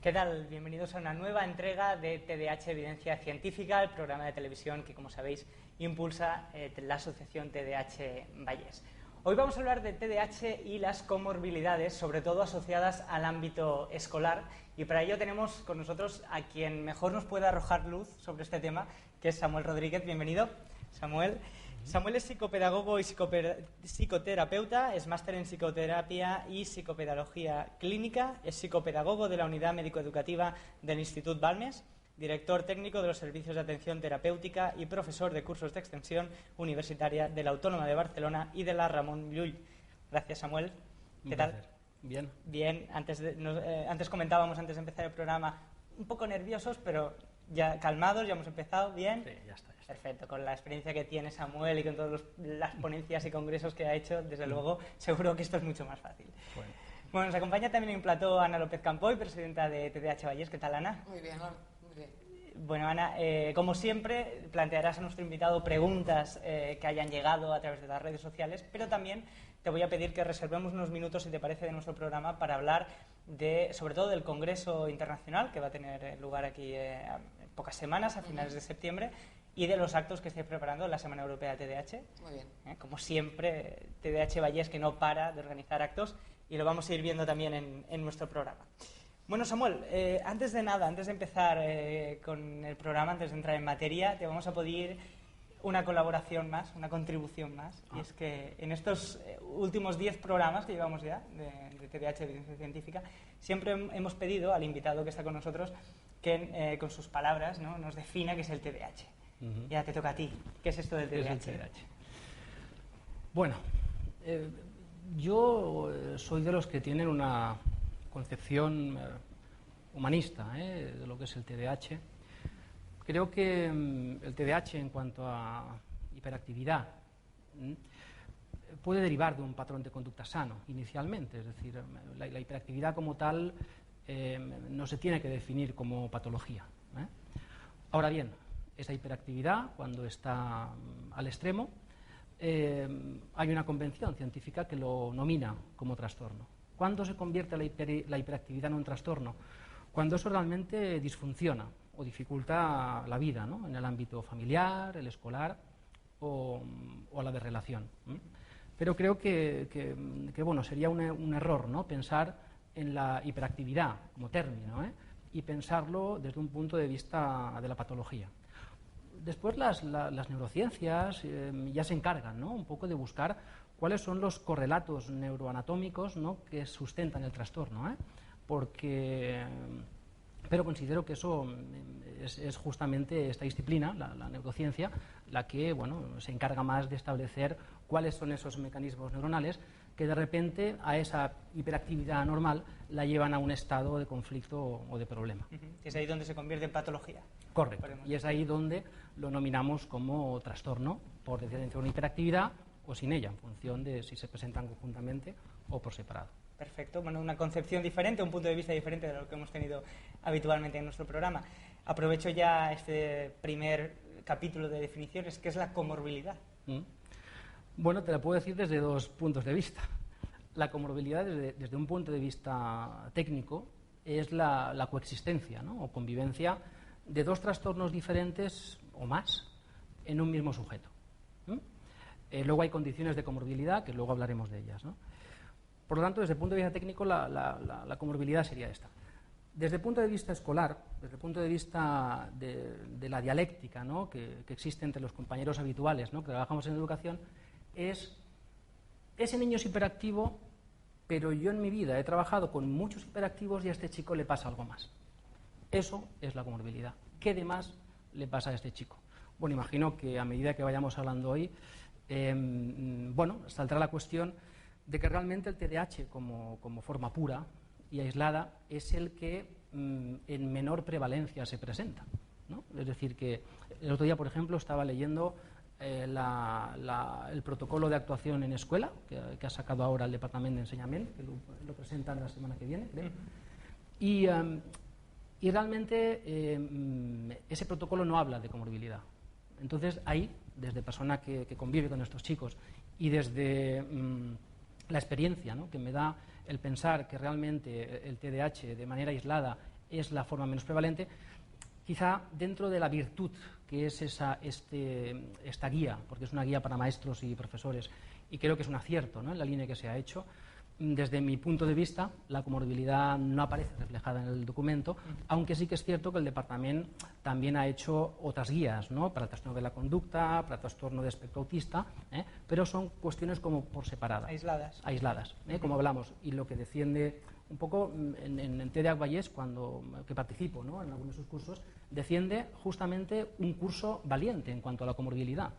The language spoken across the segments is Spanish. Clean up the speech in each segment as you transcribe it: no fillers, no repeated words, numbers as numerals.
¿Qué tal? Bienvenidos a una nueva entrega de TDAH Evidencia Científica, el programa de televisión que, como sabéis, impulsa la Asociación TDAH Vallés. Hoy vamos a hablar de TDAH y las comorbilidades, sobre todo asociadas al ámbito escolar, y para ello tenemos con nosotros a quien mejor nos puede arrojar luz sobre este tema, que es Samuel Rodríguez. Bienvenido, Samuel. Samuel es psicopedagogo y psicoterapeuta, es máster en psicoterapia y psicopedagogía clínica, es psicopedagogo de la Unidad Médico-Educativa del Institut Balmes, director técnico de los servicios de atención terapéutica y profesor de cursos de extensión universitaria de la Autónoma de Barcelona y de la Ramon Llull. Gracias, Samuel. ¿Qué tal? Bien. Bien. Antes comentábamos, antes de empezar el programa, un poco nerviosos, pero ya calmados, ya hemos empezado. ¿Bien? Sí, ya está. Perfecto. Con la experiencia que tiene Samuel y con todas las ponencias y congresos que ha hecho, desde luego, seguro que esto es mucho más fácil. Bueno, nos acompaña también en plató Ana López Campoy, presidenta de TDAH Vallés. ¿Qué tal, Ana? Muy bien, muy bien. Bueno, Ana, como siempre, plantearás a nuestro invitado preguntas que hayan llegado a través de las redes sociales, pero también te voy a pedir que reservemos unos minutos, si te parece, de nuestro programa para hablar sobre todo del Congreso Internacional que va a tener lugar aquí en pocas semanas, a finales de septiembre, y de los actos que estáis preparando en la Semana Europea de TDAH. Muy bien. Como siempre, TDAH Vallés, que no para de organizar actos, y lo vamos a ir viendo también en nuestro programa. Bueno, Samuel, antes de nada, antes de empezar con el programa, antes de entrar en materia, te vamos a pedir una colaboración más, una contribución más. Y es que en estos últimos 10 programas que llevamos ya de TDAH Evidencia Científica, siempre hemos pedido al invitado que está con nosotros que con sus palabras, ¿no?, nos defina qué es el TDAH. Ya te toca a ti. ¿Qué es esto del TDAH? ¿Qué es el TDAH? Bueno, yo soy de los que tienen una concepción humanista de lo que es el TDAH. Creo que el TDAH, en cuanto a hiperactividad, puede derivar de un patrón de conducta sano inicialmente. Es decir, la hiperactividad como tal no se tiene que definir como patología. Ahora bien, esa hiperactividad, cuando está al extremo, hay una convención científica que lo nomina como trastorno. ¿Cuándo se convierte la hiperactividad en un trastorno? Cuando eso realmente disfunciona o dificulta la vida, ¿no?, en el ámbito familiar, el escolar o la de relación. Pero creo que bueno, sería un error, ¿no?, pensar en la hiperactividad como término, y pensarlo desde un punto de vista de la patología. Después las neurociencias ya se encargan, ¿no?, un poco de buscar cuáles son los correlatos neuroanatómicos, ¿no?, que sustentan el trastorno, pero considero que eso es justamente esta disciplina, la neurociencia, la que, bueno, se encarga más de establecer cuáles son esos mecanismos neuronales que de repente a esa hiperactividad normal la llevan a un estado de conflicto o de problema. Es ahí donde se convierte en patología. Correcto, y es ahí donde lo nominamos como trastorno por deficiencia de una hiperactividad o sin ella, en función de si se presentan conjuntamente o por separado. Perfecto, bueno, una concepción diferente, un punto de vista diferente de lo que hemos tenido habitualmente en nuestro programa. Aprovecho ya este primer capítulo de definiciones, ¿qué es la comorbilidad? Bueno, te la puedo decir desde dos puntos de vista. La comorbilidad, desde un punto de vista técnico, es la coexistencia, ¿no?, o convivencia de dos trastornos diferentes o más en un mismo sujeto. Luego hay condiciones de comorbilidad, que luego hablaremos de ellas, ¿no? Por lo tanto, desde el punto de vista técnico, la comorbilidad sería esta. Desde el punto de vista escolar, desde el punto de vista de la dialéctica, ¿no?, que existe entre los compañeros habituales, ¿no?, que trabajamos en educación, ese niño es hiperactivo, pero yo en mi vida he trabajado con muchos hiperactivos y a este chico le pasa algo más. Eso es la comorbilidad. ¿Qué de más le pasa a este chico? Bueno, imagino que a medida que vayamos hablando hoy, bueno, saldrá la cuestión de que realmente el TDAH como forma pura y aislada es el que en menor prevalencia se presenta, ¿no? Es decir, que el otro día, por ejemplo, estaba leyendo el protocolo de actuación en escuela que ha sacado ahora el Departamento de Enseñamiento, que lo presentan la semana que viene, creo. Y realmente ese protocolo no habla de comorbilidad. Entonces ahí, desde persona que convive con estos chicos y desde la experiencia, ¿no?, que me da el pensar que realmente el TDAH de manera aislada es la forma menos prevalente, quizá dentro de la virtud que es esta guía, porque es una guía para maestros y profesores, y creo que es un acierto, ¿no?, en la línea que se ha hecho. Desde mi punto de vista, la comorbilidad no aparece reflejada en el documento, aunque sí que es cierto que el departamento también ha hecho otras guías, ¿no?, para el trastorno de la conducta, para el trastorno de espectro autista, pero son cuestiones como por separada. Aisladas, como hablamos. Y lo que defiende un poco en TDAH Vallès, que participo, ¿no?, en algunos de sus cursos, defiende justamente un curso valiente en cuanto a la comorbilidad.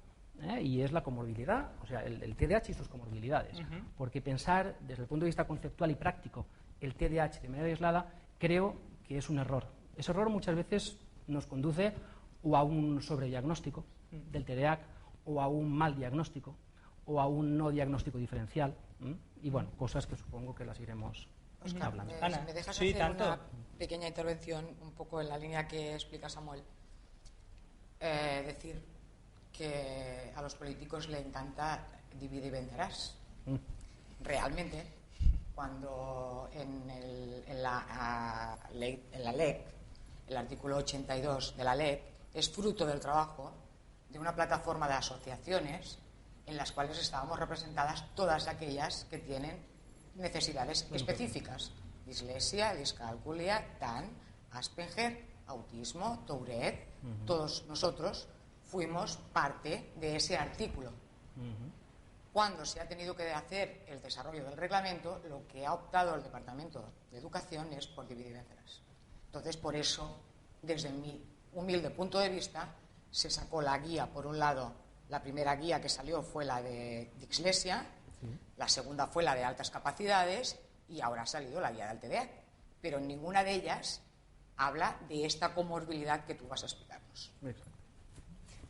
Y es la comorbilidad, o sea, el TDAH y sus comorbilidades. Porque pensar desde el punto de vista conceptual y práctico el TDAH de manera aislada, creo que es un error. Ese error muchas veces nos conduce o a un sobrediagnóstico del TDAH, o a un mal diagnóstico, o a un no diagnóstico diferencial, y bueno, cosas que supongo que las iremos hablando. Ana, si me dejas hacer una pequeña intervención un poco en la línea que explica Samuel. Decir que a los políticos le encanta dividir y vencerás. Realmente, cuando en la LEC, el artículo 82 de la LEC, es fruto del trabajo de una plataforma de asociaciones en las cuales estábamos representadas todas aquellas que tienen necesidades específicas: dislexia, discalculia, TAN, Asperger, autismo, Tourette. Todos nosotros fuimos parte de ese artículo. Cuando se ha tenido que hacer el desarrollo del reglamento, lo que ha optado el Departamento de Educación es por dividir y vencerás. Entonces, por eso, desde mi humilde punto de vista, se sacó la guía. Por un lado, la primera guía que salió fue la de dislexia, la segunda fue la de altas capacidades, y ahora ha salido la guía del TDAH. Pero en ninguna de ellas habla de esta comorbilidad que tú vas a explicarnos.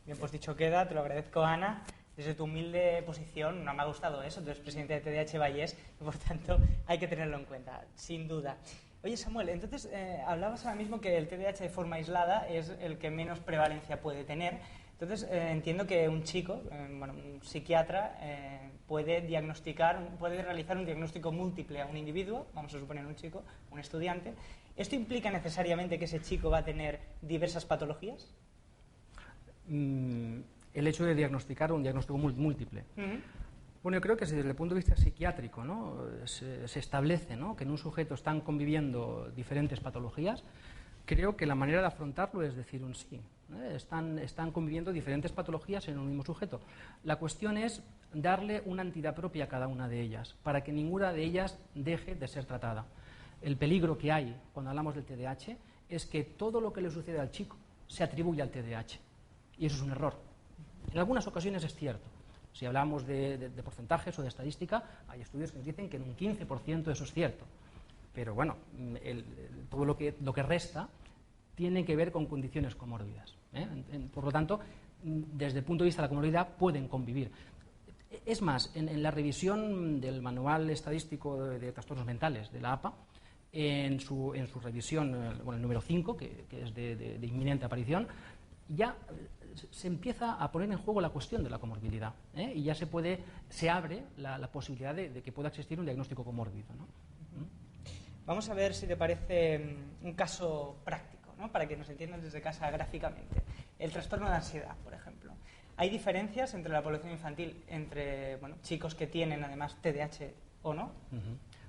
Bien, pues dicho queda, te lo agradezco, Ana. Desde tu humilde posición, no me ha gustado eso, tú eres presidente de TDAH Vallès, y por tanto hay que tenerlo en cuenta, sin duda. Oye, Samuel, entonces hablabas ahora mismo que el TDAH de forma aislada es el que menos prevalencia puede tener. Entonces entiendo que un chico, un psiquiatra, puede realizar un diagnóstico múltiple a un individuo, vamos a suponer un chico, un estudiante. ¿Esto implica necesariamente que ese chico va a tener diversas patologías? El hecho de diagnosticar un diagnóstico múltiple. Bueno, yo creo que desde el punto de vista psiquiátrico, ¿no?, se establece, ¿no?, que en un sujeto están conviviendo diferentes patologías. Creo que la manera de afrontarlo es decir un sí. Están conviviendo diferentes patologías en un mismo sujeto. La cuestión es darle una entidad propia a cada una de ellas, para que ninguna de ellas deje de ser tratada. El peligro que hay cuando hablamos del TDAH es que todo lo que le sucede al chico se atribuye al TDAH. Y eso es un error. En algunas ocasiones es cierto. Si hablamos de porcentajes o de estadística, hay estudios que nos dicen que en un 15% eso es cierto. Pero bueno, todo lo que resta tiene que ver con condiciones comórbidas. Por lo tanto, desde el punto de vista de la comorbilidad, pueden convivir. Es más, en la revisión del Manual Estadístico de Trastornos Mentales de la APA, en su revisión, el número 5, que es de inminente aparición, ya se empieza a poner en juego la cuestión de la comorbilidad, y ya se abre la posibilidad de que pueda existir un diagnóstico comórbido, ¿no? Vamos a ver si te parece un caso práctico, ¿no?, para que nos entiendan desde casa gráficamente. El trastorno de ansiedad, por ejemplo. ¿Hay diferencias entre la población infantil, entre chicos que tienen además TDAH o no?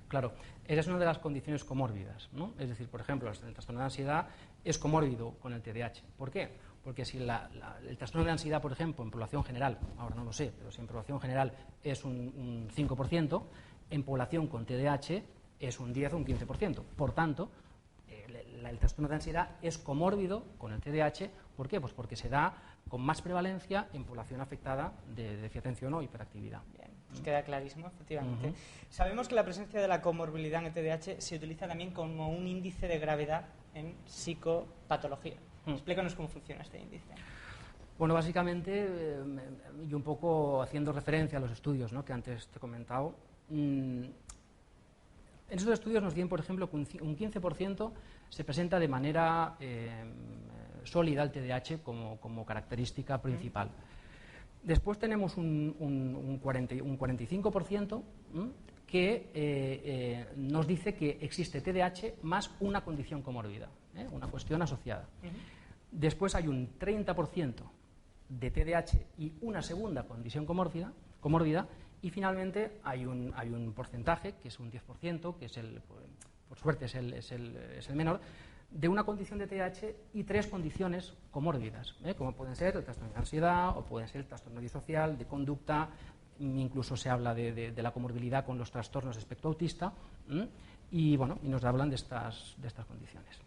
Claro, esa es una de las condiciones comórbidas, ¿no? Es decir, por ejemplo, el trastorno de ansiedad es comórbido con el TDAH. ¿Por qué? Porque si el trastorno de ansiedad, por ejemplo, en población general, ahora no lo sé, pero si en población general es un 5%, en población con TDAH es un 10 o un 15%. Por tanto, el trastorno de ansiedad es comórbido con el TDAH. ¿Por qué? Pues porque se da con más prevalencia en población afectada de déficit de atención o hiperactividad. Bien, pues queda clarísimo, efectivamente. Sabemos que la presencia de la comorbilidad en el TDAH se utiliza también como un índice de gravedad en psicopatología. Explícanos cómo funciona este índice. Bueno, básicamente, y un poco haciendo referencia a los estudios, ¿no?, que antes te he comentado, en esos estudios nos dicen, por ejemplo, que un 15% se presenta de manera sólida el TDAH como característica principal. Después tenemos un 45% que nos dice que existe TDAH más una condición comórbida, una cuestión asociada. Después hay un 30% de TDAH y una segunda condición comórbida, y finalmente hay un porcentaje, que es un 10%, que es por suerte es el menor, de una condición de TDAH y 3 condiciones comórbidas, como pueden ser el trastorno de ansiedad, o pueden ser el trastorno disocial, de conducta, incluso se habla de la comorbilidad con los trastornos de espectro autista, y nos hablan de estas condiciones.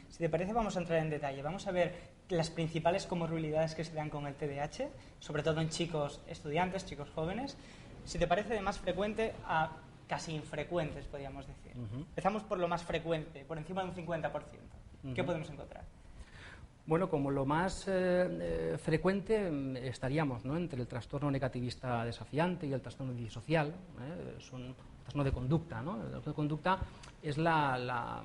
Si te parece, vamos a entrar en detalle. Vamos a ver las principales comorbilidades que se dan con el TDAH, sobre todo en chicos estudiantes, chicos jóvenes. Si te parece, de más frecuente a casi infrecuentes, podríamos decir. Empezamos por lo más frecuente, por encima de un 50%. ¿Qué podemos encontrar? Bueno, como lo más frecuente estaríamos, ¿no?, entre el trastorno negativista desafiante y el trastorno disocial. Son trastorno de conducta, ¿no? El trastorno de conducta es la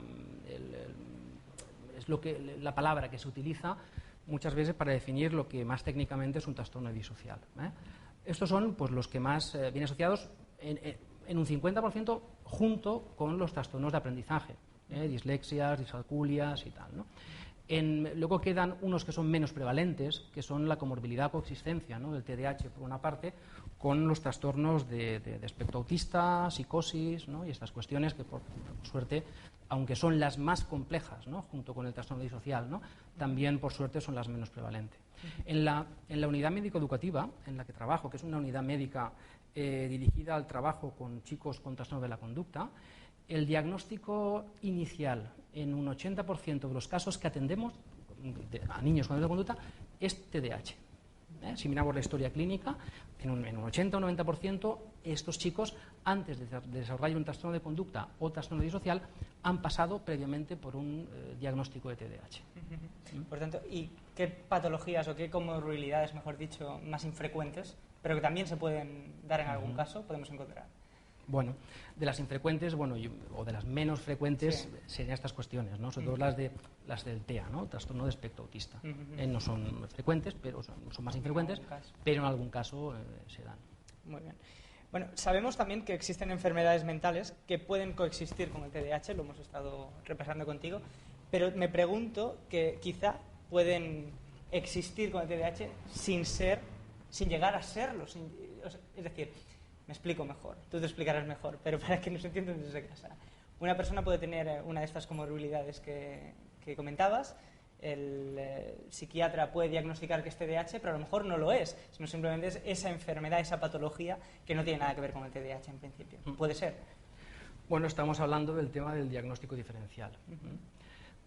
palabra que se utiliza muchas veces para definir lo que más técnicamente es un trastorno disocial. Estos son, pues, los que más vienen asociados en un 50% junto con los trastornos de aprendizaje, dislexias, discalculias y tal, ¿no? Luego quedan unos que son menos prevalentes, que son la comorbilidad coexistencia, ¿no?, del TDAH por una parte, con los trastornos de espectro autista, psicosis, ¿no?, y estas cuestiones que, por suerte, aunque son las más complejas, ¿no?, junto con el trastorno disocial, ¿no?, también, por suerte, son las menos prevalentes. En la unidad médico-educativa en la que trabajo, que es una unidad médica dirigida al trabajo con chicos con trastorno de la conducta, el diagnóstico inicial en un 80% de los casos que atendemos a niños con trastorno de conducta es TDAH. Si miramos la historia clínica, en un 80 o 90% estos chicos, antes de desarrollar un trastorno de conducta o trastorno disocial, han pasado previamente por un diagnóstico de TDAH. Por tanto, ¿y qué patologías o qué comorbilidades, mejor dicho, más infrecuentes, pero que también se pueden dar en algún caso, podemos encontrar? Bueno, de las infrecuentes, o de las menos frecuentes, serían estas cuestiones, ¿no? Sobre todo las del TEA, ¿no?, trastorno de espectro autista. No son frecuentes, pero son más infrecuentes, pero en algún caso se dan. Muy bien. Bueno, sabemos también que existen enfermedades mentales que pueden coexistir con el TDAH, lo hemos estado repasando contigo, pero me pregunto que quizá pueden existir con el TDAH sin llegar a serlo. Es decir, me explico mejor, tú te explicarás mejor, pero para que nos entiendan desde casa. Una persona puede tener una de estas comorbilidades que comentabas, el psiquiatra puede diagnosticar que es TDAH, pero a lo mejor no lo es, sino simplemente es esa enfermedad, esa patología que no tiene nada que ver con el TDAH en principio. ¿Puede ser? Bueno, estamos hablando del tema del diagnóstico diferencial.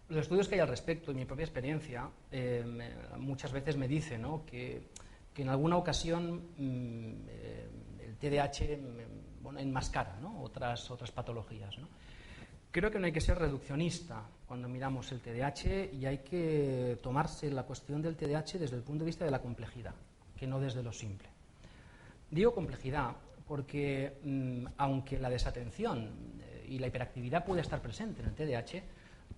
Los estudios que hay al respecto, y mi propia experiencia, muchas veces me dicen, ¿no?, que en alguna ocasión el TDAH enmascara, ¿no?, otras patologías, ¿no? Creo que no hay que ser reduccionista cuando miramos el TDAH y hay que tomarse la cuestión del TDAH desde el punto de vista de la complejidad, que no desde lo simple. Digo complejidad porque, aunque la desatención y la hiperactividad puede estar presente en el TDAH,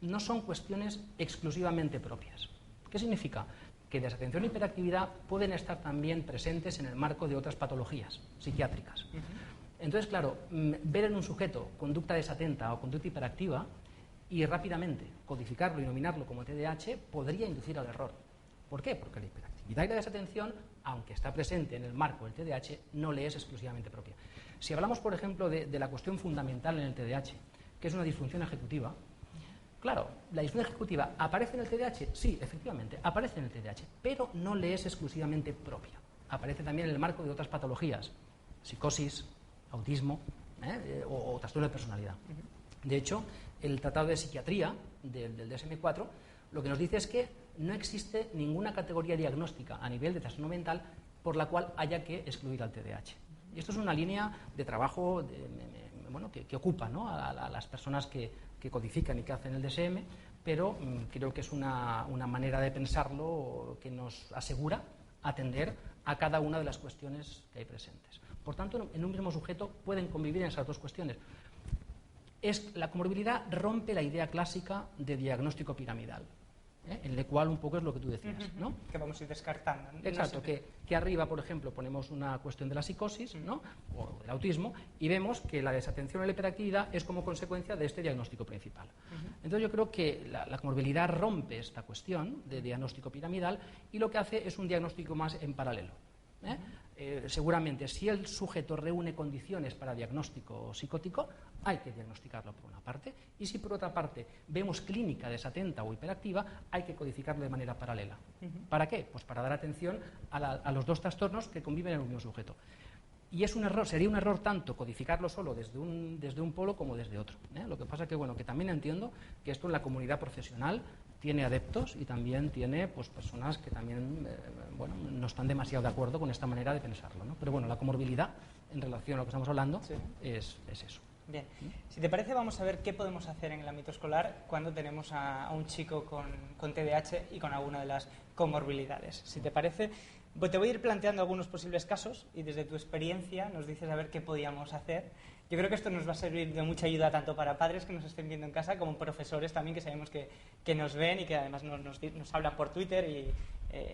no son cuestiones exclusivamente propias. ¿Qué significa? Que desatención e hiperactividad pueden estar también presentes en el marco de otras patologías psiquiátricas. Entonces, claro, ver en un sujeto conducta desatenta o conducta hiperactiva y rápidamente codificarlo y nominarlo como TDAH podría inducir al error. ¿Por qué? Porque la hiperactividad y la desatención, aunque está presente en el marco del TDAH, no le es exclusivamente propia. Si hablamos, por ejemplo, de la cuestión fundamental en el TDAH, que es una disfunción ejecutiva, claro, la disfunción ejecutiva aparece en el TDAH, sí, efectivamente, aparece en el TDAH, pero no le es exclusivamente propia. Aparece también en el marco de otras patologías, psicosis, autismo o trastorno de personalidad. De hecho, el Tratado de Psiquiatría del DSM-4 lo que nos dice es que no existe ninguna categoría diagnóstica a nivel de trastorno mental por la cual haya que excluir al TDAH. Y esto es una línea de trabajo que ocupa, ¿no?, a las personas que codifican y que hacen el DSM, pero creo que es una manera de pensarlo que nos asegura atender a cada una de las cuestiones que hay presentes. Por tanto, en un mismo sujeto pueden convivir en esas dos cuestiones. La comorbilidad rompe la idea clásica de diagnóstico piramidal. en el cual un poco es lo que tú decías, ¿no? Que vamos a ir descartando. Exacto, que arriba, por ejemplo, ponemos una cuestión de la psicosis, ¿no? O del autismo, y vemos que la desatención o la hiperactividad es como consecuencia de este diagnóstico principal. Entonces yo creo que la comorbilidad rompe esta cuestión de diagnóstico piramidal y lo que hace es un diagnóstico más en paralelo. Seguramente, si el sujeto reúne condiciones para diagnóstico psicótico, hay que diagnosticarlo por una parte, y si por otra parte vemos clínica desatenta o hiperactiva, hay que codificarlo de manera paralela. ¿Para qué? Pues para dar atención a los dos trastornos que conviven en el mismo sujeto. Y es un error, sería un error tanto codificarlo solo desde un polo como desde otro. Lo que pasa que también entiendo que esto en la comunidad profesional tiene adeptos y también tiene pues personas que también no están demasiado de acuerdo con esta manera de pensarlo, ¿no? Pero la comorbilidad en relación a lo que estamos hablando es eso. Bien, si te parece vamos a ver qué podemos hacer en el ámbito escolar cuando tenemos a un chico con TDAH y con alguna de las comorbilidades. Si te parece, pues te voy a ir planteando algunos posibles casos y desde tu experiencia nos dices a ver qué podíamos hacer. Yo creo que esto nos va a servir de mucha ayuda tanto para padres que nos estén viendo en casa como profesores también que sabemos que nos ven y que además nos hablan por Twitter y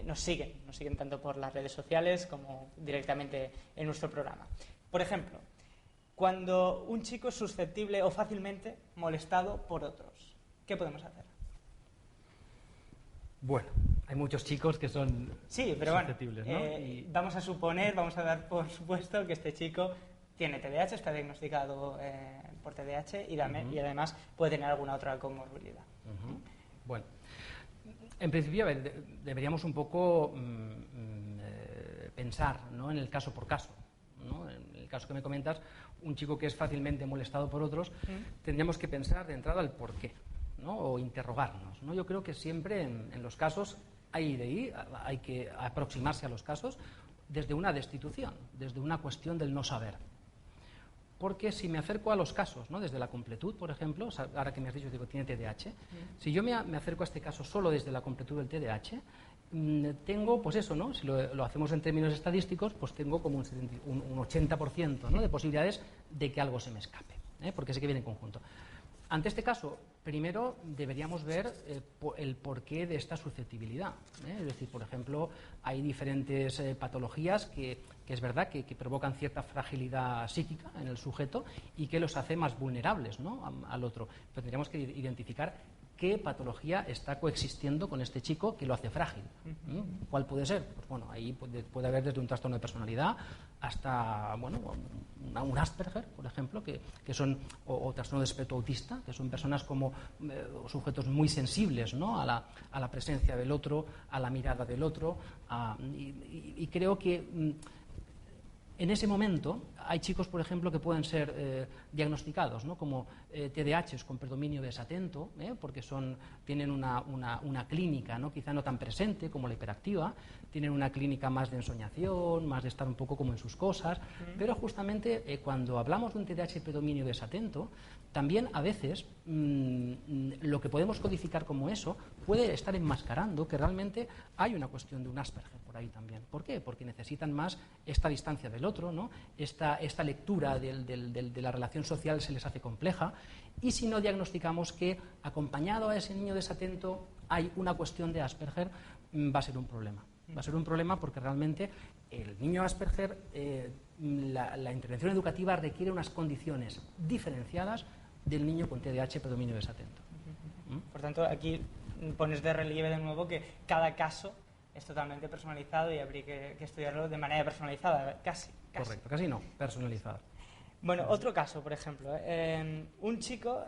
nos siguen tanto por las redes sociales como directamente en nuestro programa. Por ejemplo, cuando un chico es susceptible o fácilmente molestado por otros, ¿qué podemos hacer? Bueno, hay muchos chicos que son susceptibles, ¿no? Vamos a dar por supuesto que este chico tiene TDAH, está diagnosticado por TDAH y además puede tener alguna otra comorbilidad. Bueno, en principio deberíamos un poco pensar, ¿no?, en el caso por caso, ¿no? En el caso que me comentas, un chico que es fácilmente molestado por otros, tendríamos que pensar de entrada el por qué, ¿no?, o interrogarnos, ¿no? Yo creo que siempre en los casos hay que aproximarse a los casos desde una destitución, desde una cuestión del no saber. Porque si me acerco a los casos, ¿no?, desde la completud, por ejemplo, ahora que me has dicho que tiene TDAH, si yo me acerco a este caso solo desde la completud del TDAH, tengo, pues eso, ¿no?, si lo hacemos en términos estadísticos, pues tengo como un 80%, ¿no?, de posibilidades de que algo se me escape, porque sé que viene en conjunto. Ante este caso, primero deberíamos ver el porqué de esta susceptibilidad. Es decir, por ejemplo, hay diferentes patologías que es verdad que provocan cierta fragilidad psíquica en el sujeto y que los hace más vulnerables, ¿no?, al otro. Pero tendríamos que identificar qué patología está coexistiendo con este chico que lo hace frágil. ¿Cuál puede ser? Pues bueno, ahí puede haber desde un trastorno de personalidad hasta un Asperger, por ejemplo, que son, o trastorno de espectro autista, que son personas como sujetos muy sensibles, ¿no?, a la presencia del otro, a la mirada del otro, y creo que en ese momento hay chicos, por ejemplo, que pueden ser diagnosticados, ¿no?, como TDAHs con predominio desatento, porque tienen una clínica, ¿no?, quizá no tan presente como la hiperactiva, tienen una clínica más de ensoñación, más de estar un poco como en sus cosas, pero justamente cuando hablamos de un TDAH predominio desatento, también a veces lo que podemos codificar como eso puede estar enmascarando que realmente hay una cuestión de un Asperger por ahí también. ¿Por qué? Porque necesitan más esta distancia del otro, ¿no?, esta lectura de la relación social se les hace compleja, y si no diagnosticamos que acompañado a ese niño desatento hay una cuestión de Asperger, va a ser un problema. Va a ser un problema porque realmente el niño Asperger, la intervención educativa requiere unas condiciones diferenciadas del niño con TDAH predominio desatento. Por tanto, aquí pones de relieve de nuevo que cada caso es totalmente personalizado y habría que estudiarlo de manera personalizada, casi. Correcto, casi no, personalizada. Bueno, otro caso, por ejemplo, un chico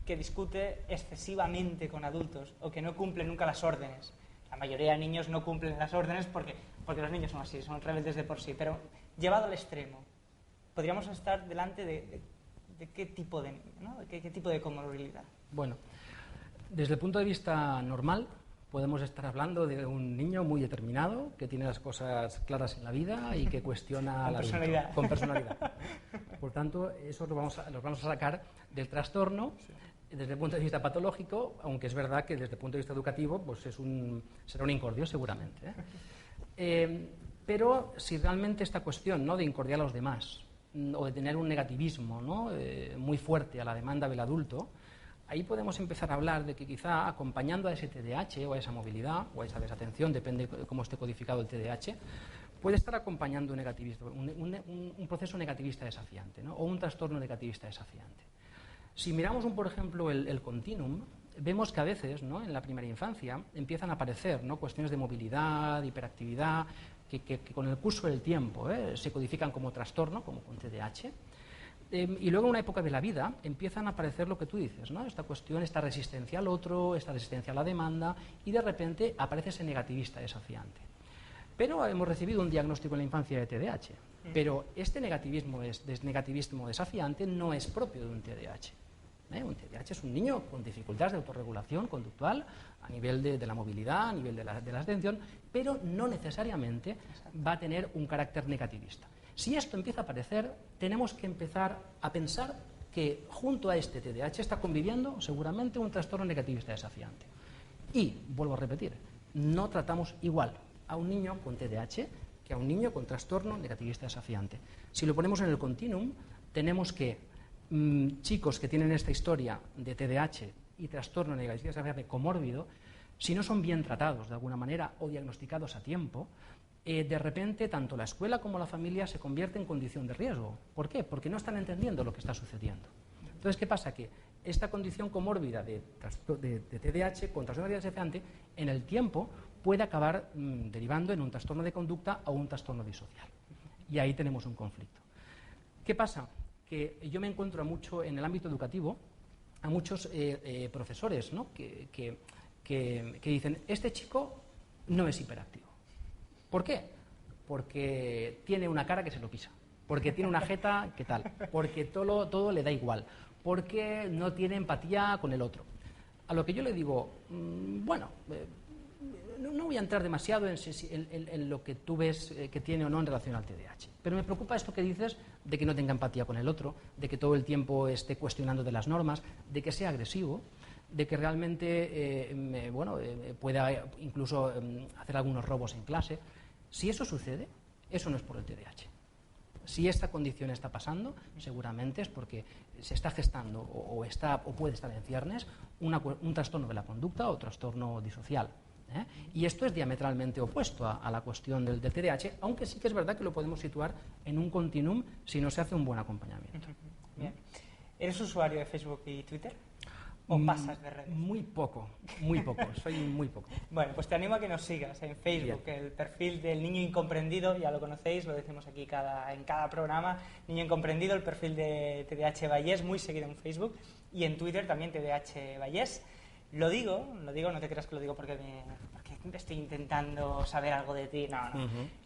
que discute excesivamente con adultos o que no cumple nunca las órdenes. La mayoría de niños no cumplen las órdenes porque los niños son así, son rebeldes de por sí, pero llevado al extremo, podríamos estar delante de qué tipo de niño, ¿no?, de qué tipo de comorbilidad. Bueno, desde el punto de vista normal, podemos estar hablando de un niño muy determinado, que tiene las cosas claras en la vida y que cuestiona al adulto, con personalidad. Por tanto, eso los vamos a sacar del trastorno. Desde el punto de vista patológico, aunque es verdad que desde el punto de vista educativo pues será un incordio seguramente. Pero si realmente esta cuestión, ¿no?, de incordiar a los demás o de tener un negativismo, ¿no?, muy fuerte a la demanda del adulto, ahí podemos empezar a hablar de que quizá acompañando a ese TDAH o a esa movilidad o a esa desatención, depende de cómo esté codificado el TDAH, puede estar acompañando un proceso negativista desafiante, ¿no? O un trastorno negativista desafiante. Si miramos, por ejemplo, el continuum, vemos que a veces, ¿no?, en la primera infancia empiezan a aparecer, ¿no?, cuestiones de movilidad, hiperactividad, que con el curso del tiempo se codifican como trastorno, como con TDAH. Y luego en una época de la vida empiezan a aparecer lo que tú dices, ¿no?, esta cuestión, esta resistencia al otro, esta resistencia a la demanda, y de repente aparece ese negativista desafiante. Pero hemos recibido un diagnóstico en la infancia de TDAH, pero este negativismo desafiante no es propio de un TDAH. Un TDAH es un niño con dificultades de autorregulación conductual a nivel de la movilidad, a nivel de la atención, pero no necesariamente va a tener un carácter negativista. Si esto empieza a aparecer, tenemos que empezar a pensar que junto a este TDAH está conviviendo seguramente un trastorno negativista desafiante. Y, vuelvo a repetir, no tratamos igual a un niño con TDAH que a un niño con trastorno negativista desafiante. Si lo ponemos en el continuum, tenemos que chicos que tienen esta historia de TDAH y trastorno negativista desafiante comórbido, si no son bien tratados de alguna manera o diagnosticados a tiempo, de repente tanto la escuela como la familia se convierte en condición de riesgo. ¿Por qué? Porque no están entendiendo lo que está sucediendo. Entonces, ¿qué pasa? Que esta condición comórbida de TDAH con trastorno desafiante en el tiempo puede acabar derivando en un trastorno de conducta o un trastorno disocial. Y ahí tenemos un conflicto. ¿Qué pasa? Que yo me encuentro mucho en el ámbito educativo a muchos profesores, ¿no?, que dicen, este chico no es hiperactivo. ¿Por qué? Porque tiene una cara que se lo pisa, porque tiene una jeta que tal, porque todo le da igual, porque no tiene empatía con el otro. A lo que yo le digo, bueno, no voy a entrar demasiado en lo que tú ves que tiene o no en relación al TDAH, pero me preocupa esto que dices de que no tenga empatía con el otro, de que todo el tiempo esté cuestionando de las normas, de que sea agresivo, de que realmente pueda incluso hacer algunos robos en clase. Si eso sucede, eso no es por el TDAH. Si esta condición está pasando, seguramente es porque se está gestando o puede estar en ciernes un trastorno de la conducta o trastorno disocial. Y esto es diametralmente opuesto a la cuestión del TDAH, aunque sí que es verdad que lo podemos situar en un continuum si no se hace un buen acompañamiento. Bien. ¿Eres usuario de Facebook y Twitter? ¿O pasas de redes? Muy poco, soy muy poco. Bueno, pues te animo a que nos sigas en Facebook. Bien. El perfil del niño incomprendido, ya lo conocéis, lo decimos aquí en cada programa, niño incomprendido, el perfil de TDAH Vallés, muy seguido en Facebook, y en Twitter también TDAH Vallés. Lo digo, no te creas que lo digo porque estoy intentando saber algo de ti, no.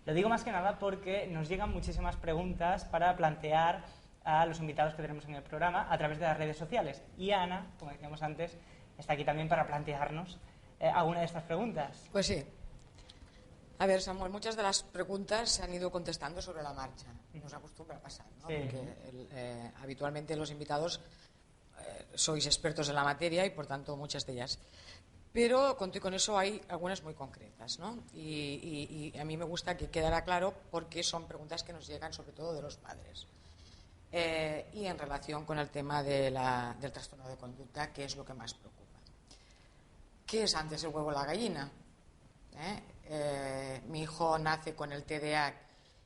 Lo digo más que nada porque nos llegan muchísimas preguntas para plantear a los invitados que tenemos en el programa a través de las redes sociales. Y Ana, como decíamos antes, está aquí también para plantearnos alguna de estas preguntas. Pues sí. A ver, Samuel, muchas de las preguntas se han ido contestando sobre la marcha. Nos acostumbra a pasar, ¿no? Sí. Porque habitualmente los invitados sois expertos en la materia y, por tanto, muchas de ellas. Pero con eso hay algunas muy concretas, ¿no? Y a mí me gusta que quedara claro porque son preguntas que nos llegan sobre todo de los padres. Y en relación con el tema del trastorno de conducta, que es lo que más preocupa. ¿Qué es antes, el huevo o la gallina? Mi hijo nace con el TDAH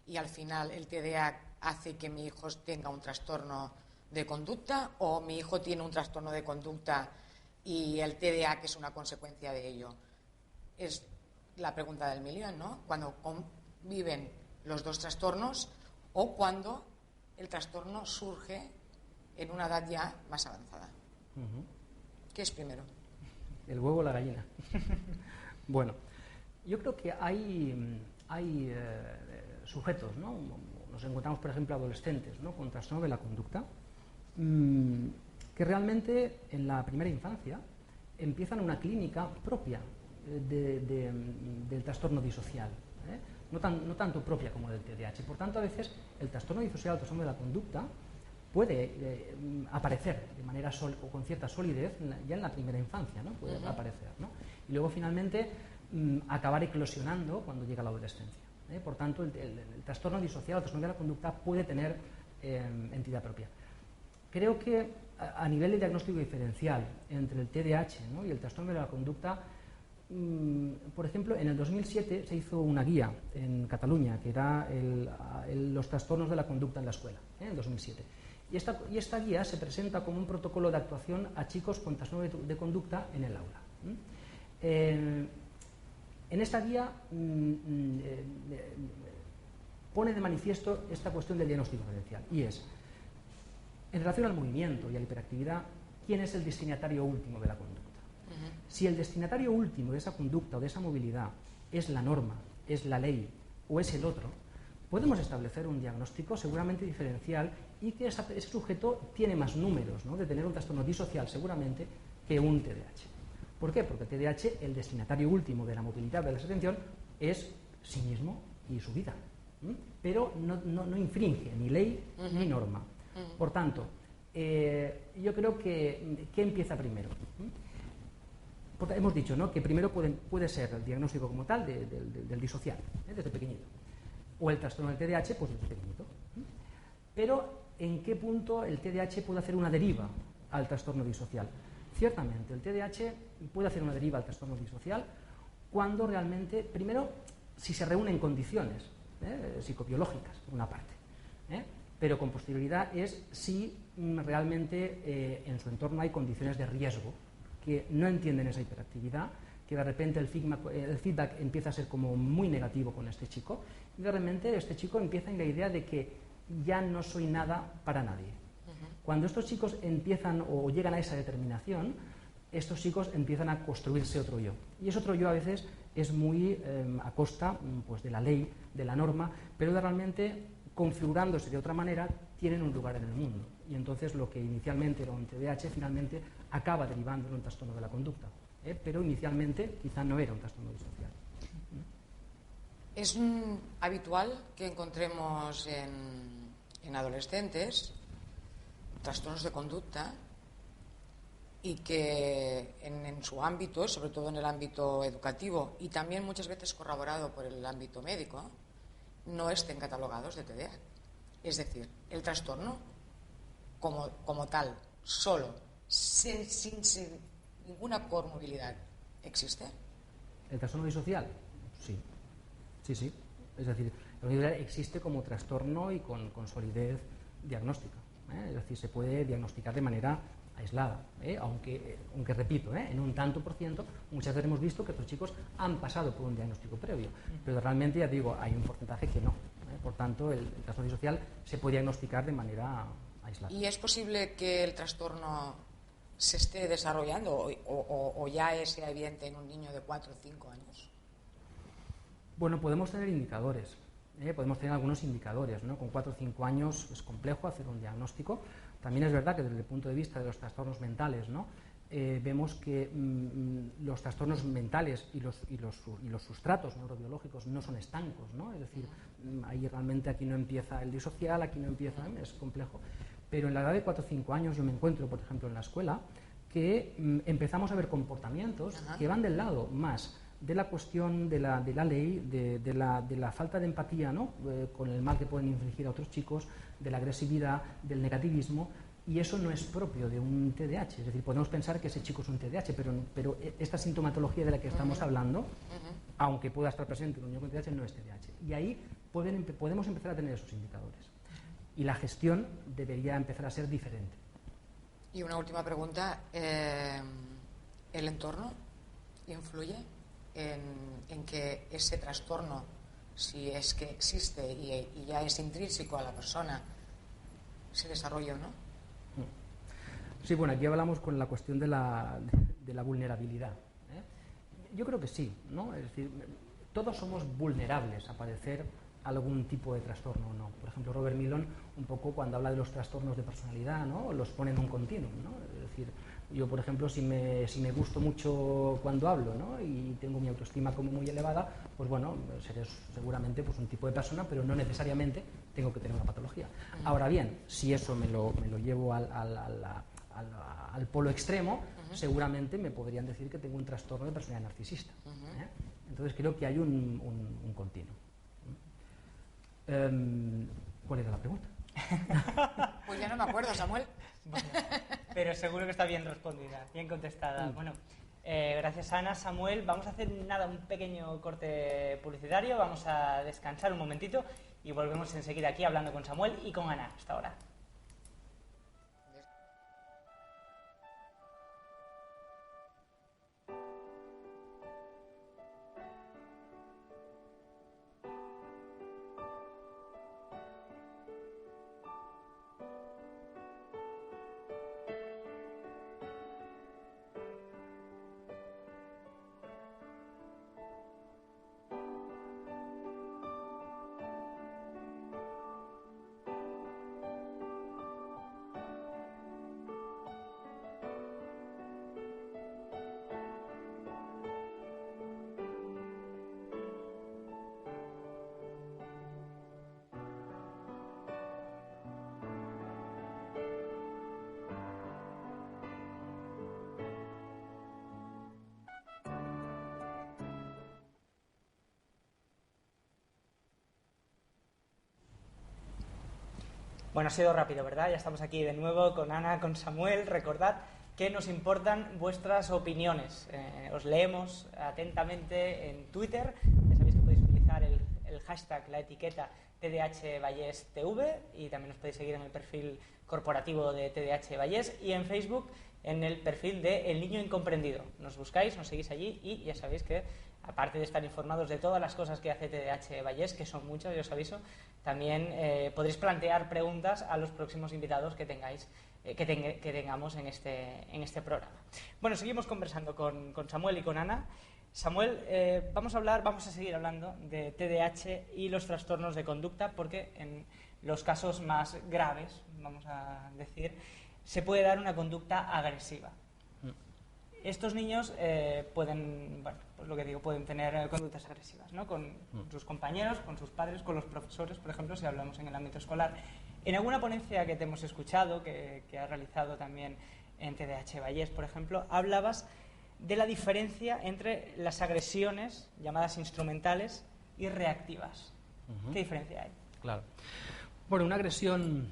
y al final el TDAH hace que mi hijo tenga un trastorno de conducta, o mi hijo tiene un trastorno de conducta y el TDAH es una consecuencia de ello. Es la pregunta del millón, ¿no? Cuando conviven los dos trastornos o cuando el trastorno surge en una edad ya más avanzada. ¿Qué es primero? El huevo o la gallina. Bueno, yo creo que hay sujetos, ¿no? Nos encontramos, por ejemplo, adolescentes, ¿no?, con trastorno de la conducta, que realmente en la primera infancia empiezan una clínica propia del trastorno disocial, no tanto propia como del TDAH. Por tanto, a veces el trastorno disocial, el trastorno de la conducta, puede aparecer de manera o con cierta solidez ya en la primera infancia, ¿no? Puede aparecer, ¿no? Y luego finalmente acabar eclosionando cuando llega la adolescencia. Por tanto, el trastorno disocial, el trastorno de la conducta puede tener entidad propia. Creo que a nivel de diagnóstico diferencial entre el TDAH, ¿no?, y el trastorno de la conducta, por ejemplo, en el 2007 se hizo una guía en Cataluña, que era los trastornos de la conducta en la escuela, en 2007. Y esta guía se presenta como un protocolo de actuación a chicos con trastorno de conducta en el aula. En esta guía pone de manifiesto esta cuestión del diagnóstico diferencial, y es, en relación al movimiento y a la hiperactividad, ¿quién es el destinatario último de la conducta? Si el destinatario último de esa conducta o de esa movilidad es la norma, es la ley o es el otro, podemos establecer un diagnóstico seguramente diferencial y que ese sujeto tiene más números, ¿no?, de tener un trastorno disocial seguramente que un TDAH. ¿Por qué? Porque el TDAH, el destinatario último de la movilidad, de la atención, es sí mismo y su vida, pero no infringe ni ley ni norma. Por tanto, yo creo que ¿qué empieza primero? Porque hemos dicho, ¿no?, que primero puede ser el diagnóstico como tal del disocial, desde pequeñito, o el trastorno del TDAH, pues desde pequeñito. Pero ¿en qué punto el TDAH puede hacer una deriva al trastorno disocial? Ciertamente, el TDAH puede hacer una deriva al trastorno disocial cuando realmente, primero, si se reúnen condiciones psicobiológicas, por una parte, pero con posterioridad es si realmente en su entorno hay condiciones de riesgo que no entienden esa hiperactividad, que de repente el feedback empieza a ser como muy negativo con este chico, y de repente este chico empieza en la idea de que ya no soy nada para nadie. Cuando estos chicos empiezan o llegan a esa determinación, estos chicos empiezan a construirse otro yo. Y ese otro yo a veces es muy a costa pues, de la ley, de la norma, pero realmente configurándose de otra manera tienen un lugar en el mundo. Y entonces lo que inicialmente era un TDAH finalmente acaba derivando en un trastorno de la conducta. Pero inicialmente quizá no era un trastorno disocial. Es habitual que encontremos en adolescentes trastornos de conducta y que en su ámbito, sobre todo en el ámbito educativo y también muchas veces corroborado por el ámbito médico, no estén catalogados de TDA. Es decir, el trastorno como tal, solo, sin ninguna comorbilidad, ¿existe? ¿El trastorno disocial? Sí. Sí. Es decir, la unidad existe como trastorno y con solidez diagnóstica. Es decir, se puede diagnosticar de manera aislada, aunque repito, en un tanto por ciento, muchas veces hemos visto que estos chicos han pasado por un diagnóstico previo, pero realmente, ya digo, hay un porcentaje que no. Por tanto, el trastorno disocial se puede diagnosticar de manera aislada. ¿Y es posible que el trastorno se esté desarrollando o ya sea evidente en un niño de 4 o 5 años? Bueno, podemos tener indicadores. Podemos tener algunos indicadores, ¿no? Con 4 o 5 años es complejo hacer un diagnóstico. También es verdad que desde el punto de vista de los trastornos mentales, ¿no? Vemos que los trastornos mentales y los sustratos neurobiológicos no son estancos, ¿no? Es decir, ahí realmente aquí no empieza el disocial, aquí no empieza, es complejo. Pero en la edad de 4 o 5 años yo me encuentro, por ejemplo, en la escuela, que empezamos a ver comportamientos que van del lado más de la cuestión de la ley, de la falta de empatía, ¿no? Con el mal que pueden infligir a otros chicos, de la agresividad, del negativismo, y eso no es propio de un TDAH. Es decir, podemos pensar que ese chico es un TDAH, pero esta sintomatología de la que estamos hablando, aunque pueda estar presente en un niño con TDAH, no es TDAH. Y ahí podemos empezar a tener esos indicadores. Y la gestión debería empezar a ser diferente. Y una última pregunta. ¿El entorno influye en que ese trastorno, si es que existe y ya es intrínseco a la persona, se desarrolle o no? Sí, bueno, aquí hablamos con la cuestión de la vulnerabilidad. Yo creo que sí, ¿no? Es decir, todos somos vulnerables a padecer algún tipo de trastorno o no. Por ejemplo, Robert Milon, un poco cuando habla de los trastornos de personalidad, ¿no? Los pone en un continuum, ¿no? Es decir, yo, por ejemplo, si me gusto mucho cuando hablo, ¿no? Y tengo mi autoestima como muy elevada, pues bueno, seré seguramente pues, un tipo de persona, pero no necesariamente tengo que tener una patología. Ahora bien, si eso me lo llevo al polo extremo, seguramente me podrían decir que tengo un trastorno de personalidad narcisista. Entonces creo que hay un continuo. ¿Cuál era la pregunta? Pues ya no me acuerdo, Samuel. Bueno, pero seguro que está bien respondida, bien contestada. Bueno, gracias Ana, Samuel. Vamos a hacer un pequeño corte publicitario, vamos a descansar un momentito y volvemos enseguida aquí hablando con Samuel y con Ana. Hasta ahora. Bueno, ha sido rápido, ¿verdad? Ya estamos aquí de nuevo con Ana, con Samuel. Recordad que nos importan vuestras opiniones. Os leemos atentamente en Twitter. Ya sabéis que podéis utilizar el hashtag, la etiqueta TDHVallesTV, y también os podéis seguir en el perfil corporativo de TDH Vallés y en Facebook en el perfil de El Niño Incomprendido. Nos buscáis, nos seguís allí y ya sabéis que, aparte de estar informados de todas las cosas que hace TDH Vallés, que son muchas, yo os aviso, también podréis plantear preguntas a los próximos invitados que tengáis, que tengamos en este programa. Bueno, seguimos conversando con Samuel y con Ana. Samuel, vamos a seguir hablando de TDAH y los trastornos de conducta, porque en los casos más graves, vamos a decir, se puede dar una conducta agresiva. Estos niños pueden, bueno, pues lo que digo, pueden tener conductas agresivas, ¿no? Con sus compañeros, con sus padres, con los profesores, por ejemplo, si hablamos en el ámbito escolar. En alguna ponencia que te hemos escuchado, que has realizado también en TDH Vallés, por ejemplo, hablabas de la diferencia entre las agresiones llamadas instrumentales y reactivas. ¿Qué diferencia hay? Claro. Bueno, una agresión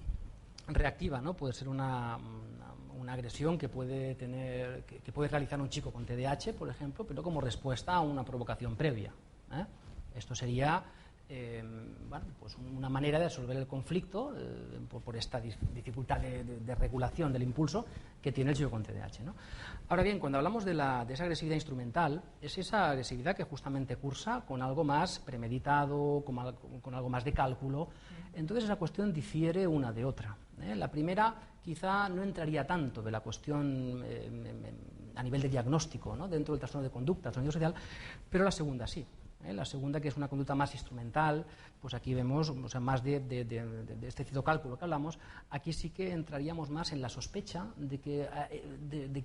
reactiva, ¿no? Puede ser una agresión que puede realizar un chico con TDAH, por ejemplo, pero como respuesta a una provocación previa. Esto sería bueno, pues una manera de resolver el conflicto por esta dificultad de regulación del impulso que tiene el chico con TDAH, ¿no? Ahora bien, cuando hablamos de esa agresividad instrumental, es esa agresividad que justamente cursa con algo más premeditado, con algo más de cálculo. Entonces esa cuestión difiere una de otra. La primera quizá no entraría tanto de la cuestión a nivel de diagnóstico, ¿no? Dentro del trastorno de conducta, trastorno social, pero la segunda sí. La segunda, que es una conducta más instrumental, pues aquí vemos, o sea, más de este citocálculo que hablamos, aquí sí que entraríamos más en la sospecha de que a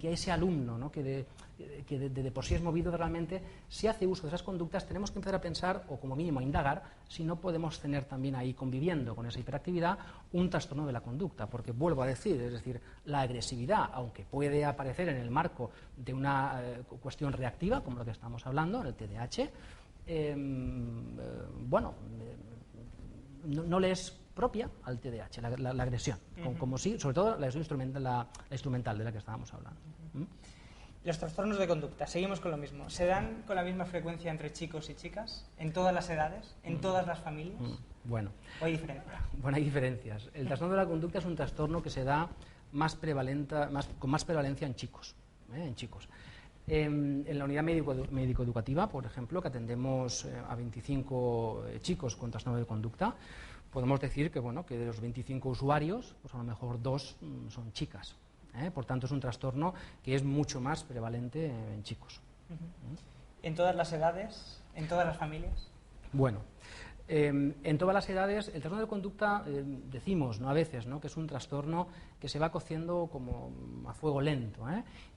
ese alumno, ¿no? que de por sí es movido realmente, si hace uso de esas conductas, tenemos que empezar a pensar, o como mínimo a indagar, si no podemos tener también ahí, conviviendo con esa hiperactividad, un trastorno de la conducta, porque vuelvo a decir, es decir, la agresividad, aunque puede aparecer en el marco de una cuestión reactiva, como lo que estamos hablando, en el TDAH, bueno, no le es propia al TDAH, la agresión, como sí, sobre todo la instrumental de la que estábamos hablando. Los trastornos de conducta, seguimos con lo mismo. ¿Se dan con la misma frecuencia entre chicos y chicas? ¿En todas las edades? ¿En todas las familias? Bueno. ¿O hay diferencias? Bueno, hay diferencias. El trastorno de la conducta es un trastorno que se da con más prevalencia en chicos. En la unidad médico-educativa, por ejemplo, que atendemos a 25 chicos con trastorno de conducta, podemos decir que, bueno, que de los 25 usuarios, pues a lo mejor 2 son chicas. Por tanto, es un trastorno que es mucho más prevalente en chicos. ¿En todas las edades? ¿En todas las familias? Bueno, en todas las edades, el trastorno de conducta, decimos, ¿no? A veces, ¿no? Que es un trastorno que se va cociendo como a fuego lento,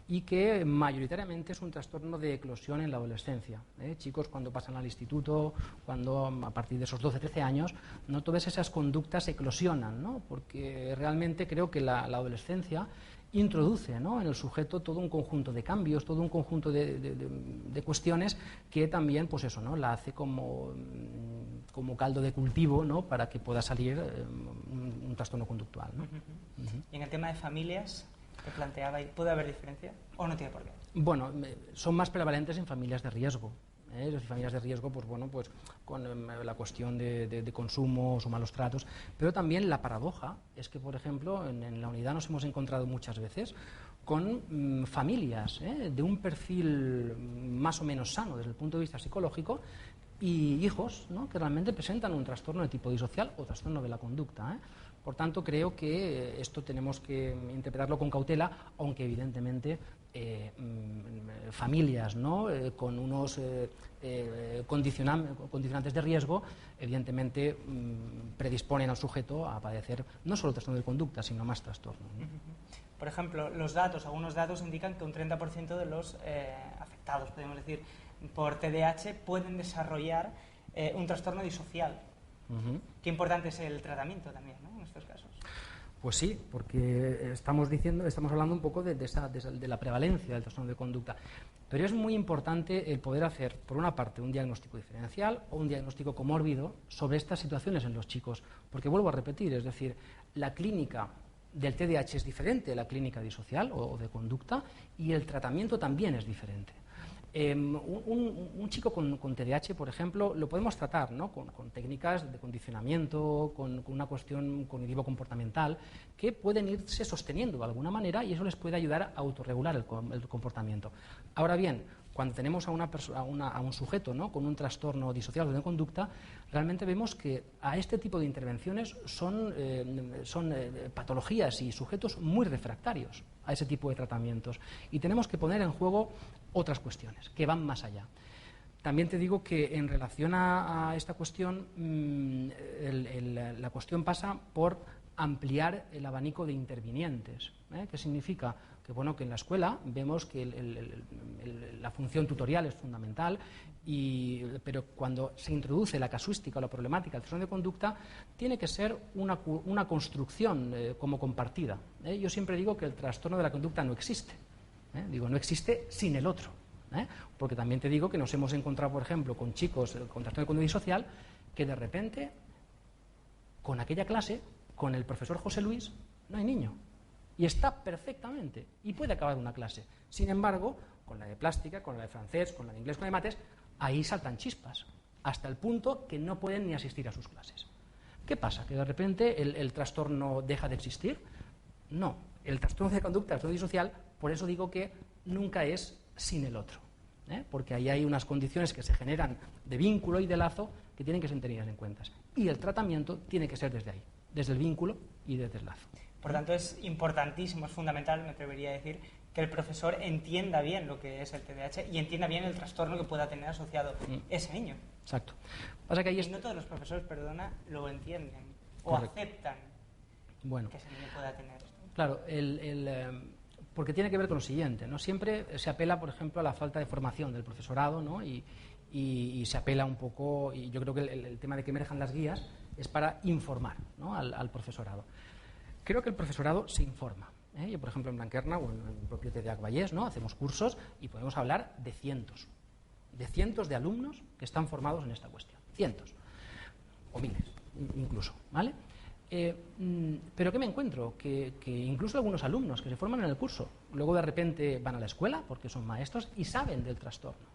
y que mayoritariamente es un trastorno de eclosión en la adolescencia. Chicos cuando pasan al instituto, cuando a partir de esos 12-13 años, no todas esas conductas eclosionan, ¿no? Porque realmente creo que la adolescencia introduce, ¿no? En el sujeto todo un conjunto de cambios, todo un conjunto de cuestiones que también, pues eso, ¿no? La hace como caldo de cultivo, ¿no? Para que pueda salir un trastorno conductual, ¿no? Y en el tema de familias, que planteaba, ¿puede haber diferencia o no tiene por qué? Bueno, son más prevalentes en familias de riesgo. Es decir, familias de riesgo, pues bueno, pues con la cuestión de consumos o malos tratos, pero también la paradoja es que, por ejemplo, en la unidad nos hemos encontrado muchas veces con familias de un perfil más o menos sano desde el punto de vista psicológico y hijos, ¿no?, que realmente presentan un trastorno de tipo disocial o trastorno de la conducta. Por tanto, creo que esto tenemos que interpretarlo con cautela, aunque evidentemente familias, ¿no?, con unos condicionantes de riesgo, evidentemente predisponen al sujeto a padecer no solo trastorno de conducta, sino más trastornos, ¿no? Por ejemplo, algunos datos indican que un 30% de los afectados, podemos decir, por TDAH pueden desarrollar un trastorno disocial. Qué importante es el tratamiento también, ¿no?, en estos casos. Pues sí, porque estamos hablando un poco de la prevalencia del trastorno de conducta. Pero es muy importante el poder hacer, por una parte, un diagnóstico diferencial o un diagnóstico comórbido sobre estas situaciones en los chicos. Porque vuelvo a repetir, es decir, la clínica del TDAH es diferente de la clínica disocial o de conducta, y el tratamiento también es diferente. Un chico con TDAH, por ejemplo, lo podemos tratar, ¿no?, con técnicas de condicionamiento, con una cuestión cognitivo-comportamental, que pueden irse sosteniendo de alguna manera, y eso les puede ayudar a autorregular el comportamiento. Ahora bien, cuando tenemos a un sujeto, ¿no?, con un trastorno disocial o de conducta, realmente vemos que a este tipo de intervenciones son patologías y sujetos muy refractarios a ese tipo de tratamientos, y tenemos que poner en juego otras cuestiones que van más allá. También te digo que en relación a esta cuestión, la cuestión pasa por ampliar el abanico de intervinientes. ¿Qué significa? Que, bueno, que en la escuela vemos que la función tutorial es fundamental, pero cuando se introduce la casuística o la problemática del trastorno de conducta, tiene que ser una construcción como compartida. Yo siempre digo que el trastorno de la conducta no existe. No existe sin el otro. Porque también te digo que nos hemos encontrado, por ejemplo, con chicos con trastorno de conducta disocial que de repente, con aquella clase, con el profesor José Luis, no hay niño. Y está perfectamente, y puede acabar una clase. Sin embargo, con la de plástica, con la de francés, con la de inglés, con la de mates, ahí saltan chispas, hasta el punto que no pueden ni asistir a sus clases. ¿Qué pasa? ¿Que de repente el trastorno deja de existir? No, el trastorno de conducta, el trastorno disocial, por eso digo que nunca es sin el otro, porque ahí hay unas condiciones que se generan de vínculo y de lazo que tienen que ser tenidas en cuenta. Y el tratamiento tiene que ser desde ahí, desde el vínculo y desde el lazo. Por tanto, es importantísimo, es fundamental, me atrevería a decir, que el profesor entienda bien lo que es el TDAH y entienda bien el trastorno que pueda tener asociado ese niño. Exacto. Pasa que ahí no todos los profesores, lo entienden o Correcto. aceptan que ese niño pueda tener esto. Claro, porque tiene que ver con lo siguiente, ¿no? Siempre se apela, por ejemplo, a la falta de formación del profesorado, ¿no? Y se apela un poco, y yo creo que el tema de que emerjan las guías es para informar, ¿no?, al profesorado. Creo que el profesorado se informa. Yo, por ejemplo, en Blanquerna o en el propio TEDx Vallés, ¿no?, hacemos cursos y podemos hablar de cientos de alumnos que están formados en esta cuestión. Cientos. O miles, incluso. ¿Vale? Pero ¿qué me encuentro? Que incluso algunos alumnos que se forman en el curso, luego de repente van a la escuela porque son maestros y saben del trastorno.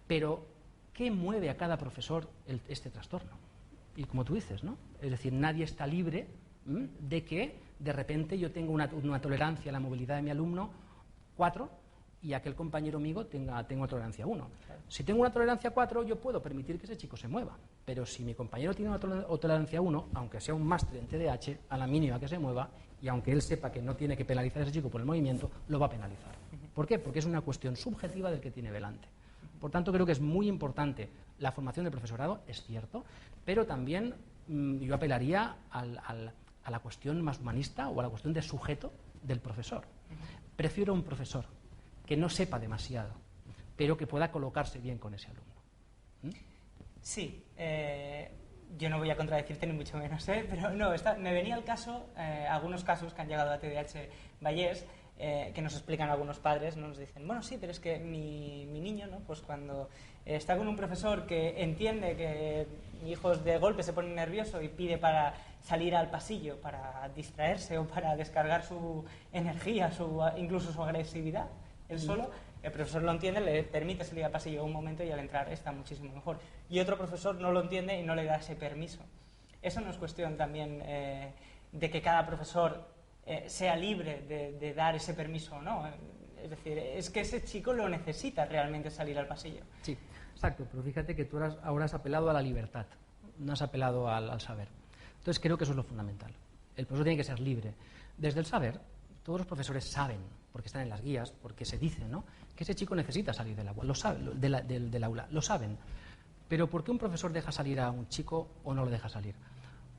Pero, ¿qué mueve a cada profesor este trastorno? Y como tú dices, ¿no? Es decir, nadie está libre de que de repente yo tengo una tolerancia a la movilidad de mi alumno 4 y aquel compañero amigo tenga tolerancia 1. Si tengo una tolerancia 4, yo puedo permitir que ese chico se mueva. Pero si mi compañero tiene una tolerancia 1, aunque sea un máster en TDAH, a la mínima que se mueva, y aunque él sepa que no tiene que penalizar a ese chico por el movimiento, lo va a penalizar. ¿Por qué? Porque es una cuestión subjetiva del que tiene delante. Por tanto, creo que es muy importante la formación del profesorado, es cierto, pero también yo apelaría a la cuestión más humanista o a la cuestión de sujeto del profesor. Prefiero un profesor que no sepa demasiado, pero que pueda colocarse bien con ese alumno. Sí, yo no voy a contradecirte ni mucho menos, pero no, me venía al caso, algunos casos que han llegado a TDx Vallés, que nos explican algunos padres, ¿no? Nos dicen, bueno, sí, pero es que mi niño, ¿no? Pues cuando está con un profesor que entiende que mi hijo de golpe se pone nervioso y pide para salir al pasillo para distraerse o para descargar su energía, incluso su agresividad, él solo, el profesor lo entiende, le permite salir al pasillo un momento y al entrar está muchísimo mejor. Y otro profesor no lo entiende y no le da ese permiso. Eso no es cuestión también de que cada profesor sea libre de dar ese permiso o no. Es decir, es que ese chico lo necesita realmente salir al pasillo. Sí, exacto, pero fíjate que tú ahora has apelado a la libertad, no has apelado al saber. Entonces creo que eso es lo fundamental. El profesor tiene que ser libre. Desde el saber, todos los profesores saben, porque están en las guías, porque se dice, ¿no?, que ese chico necesita salir del aula, del aula, lo saben. Pero ¿por qué un profesor deja salir a un chico o no lo deja salir?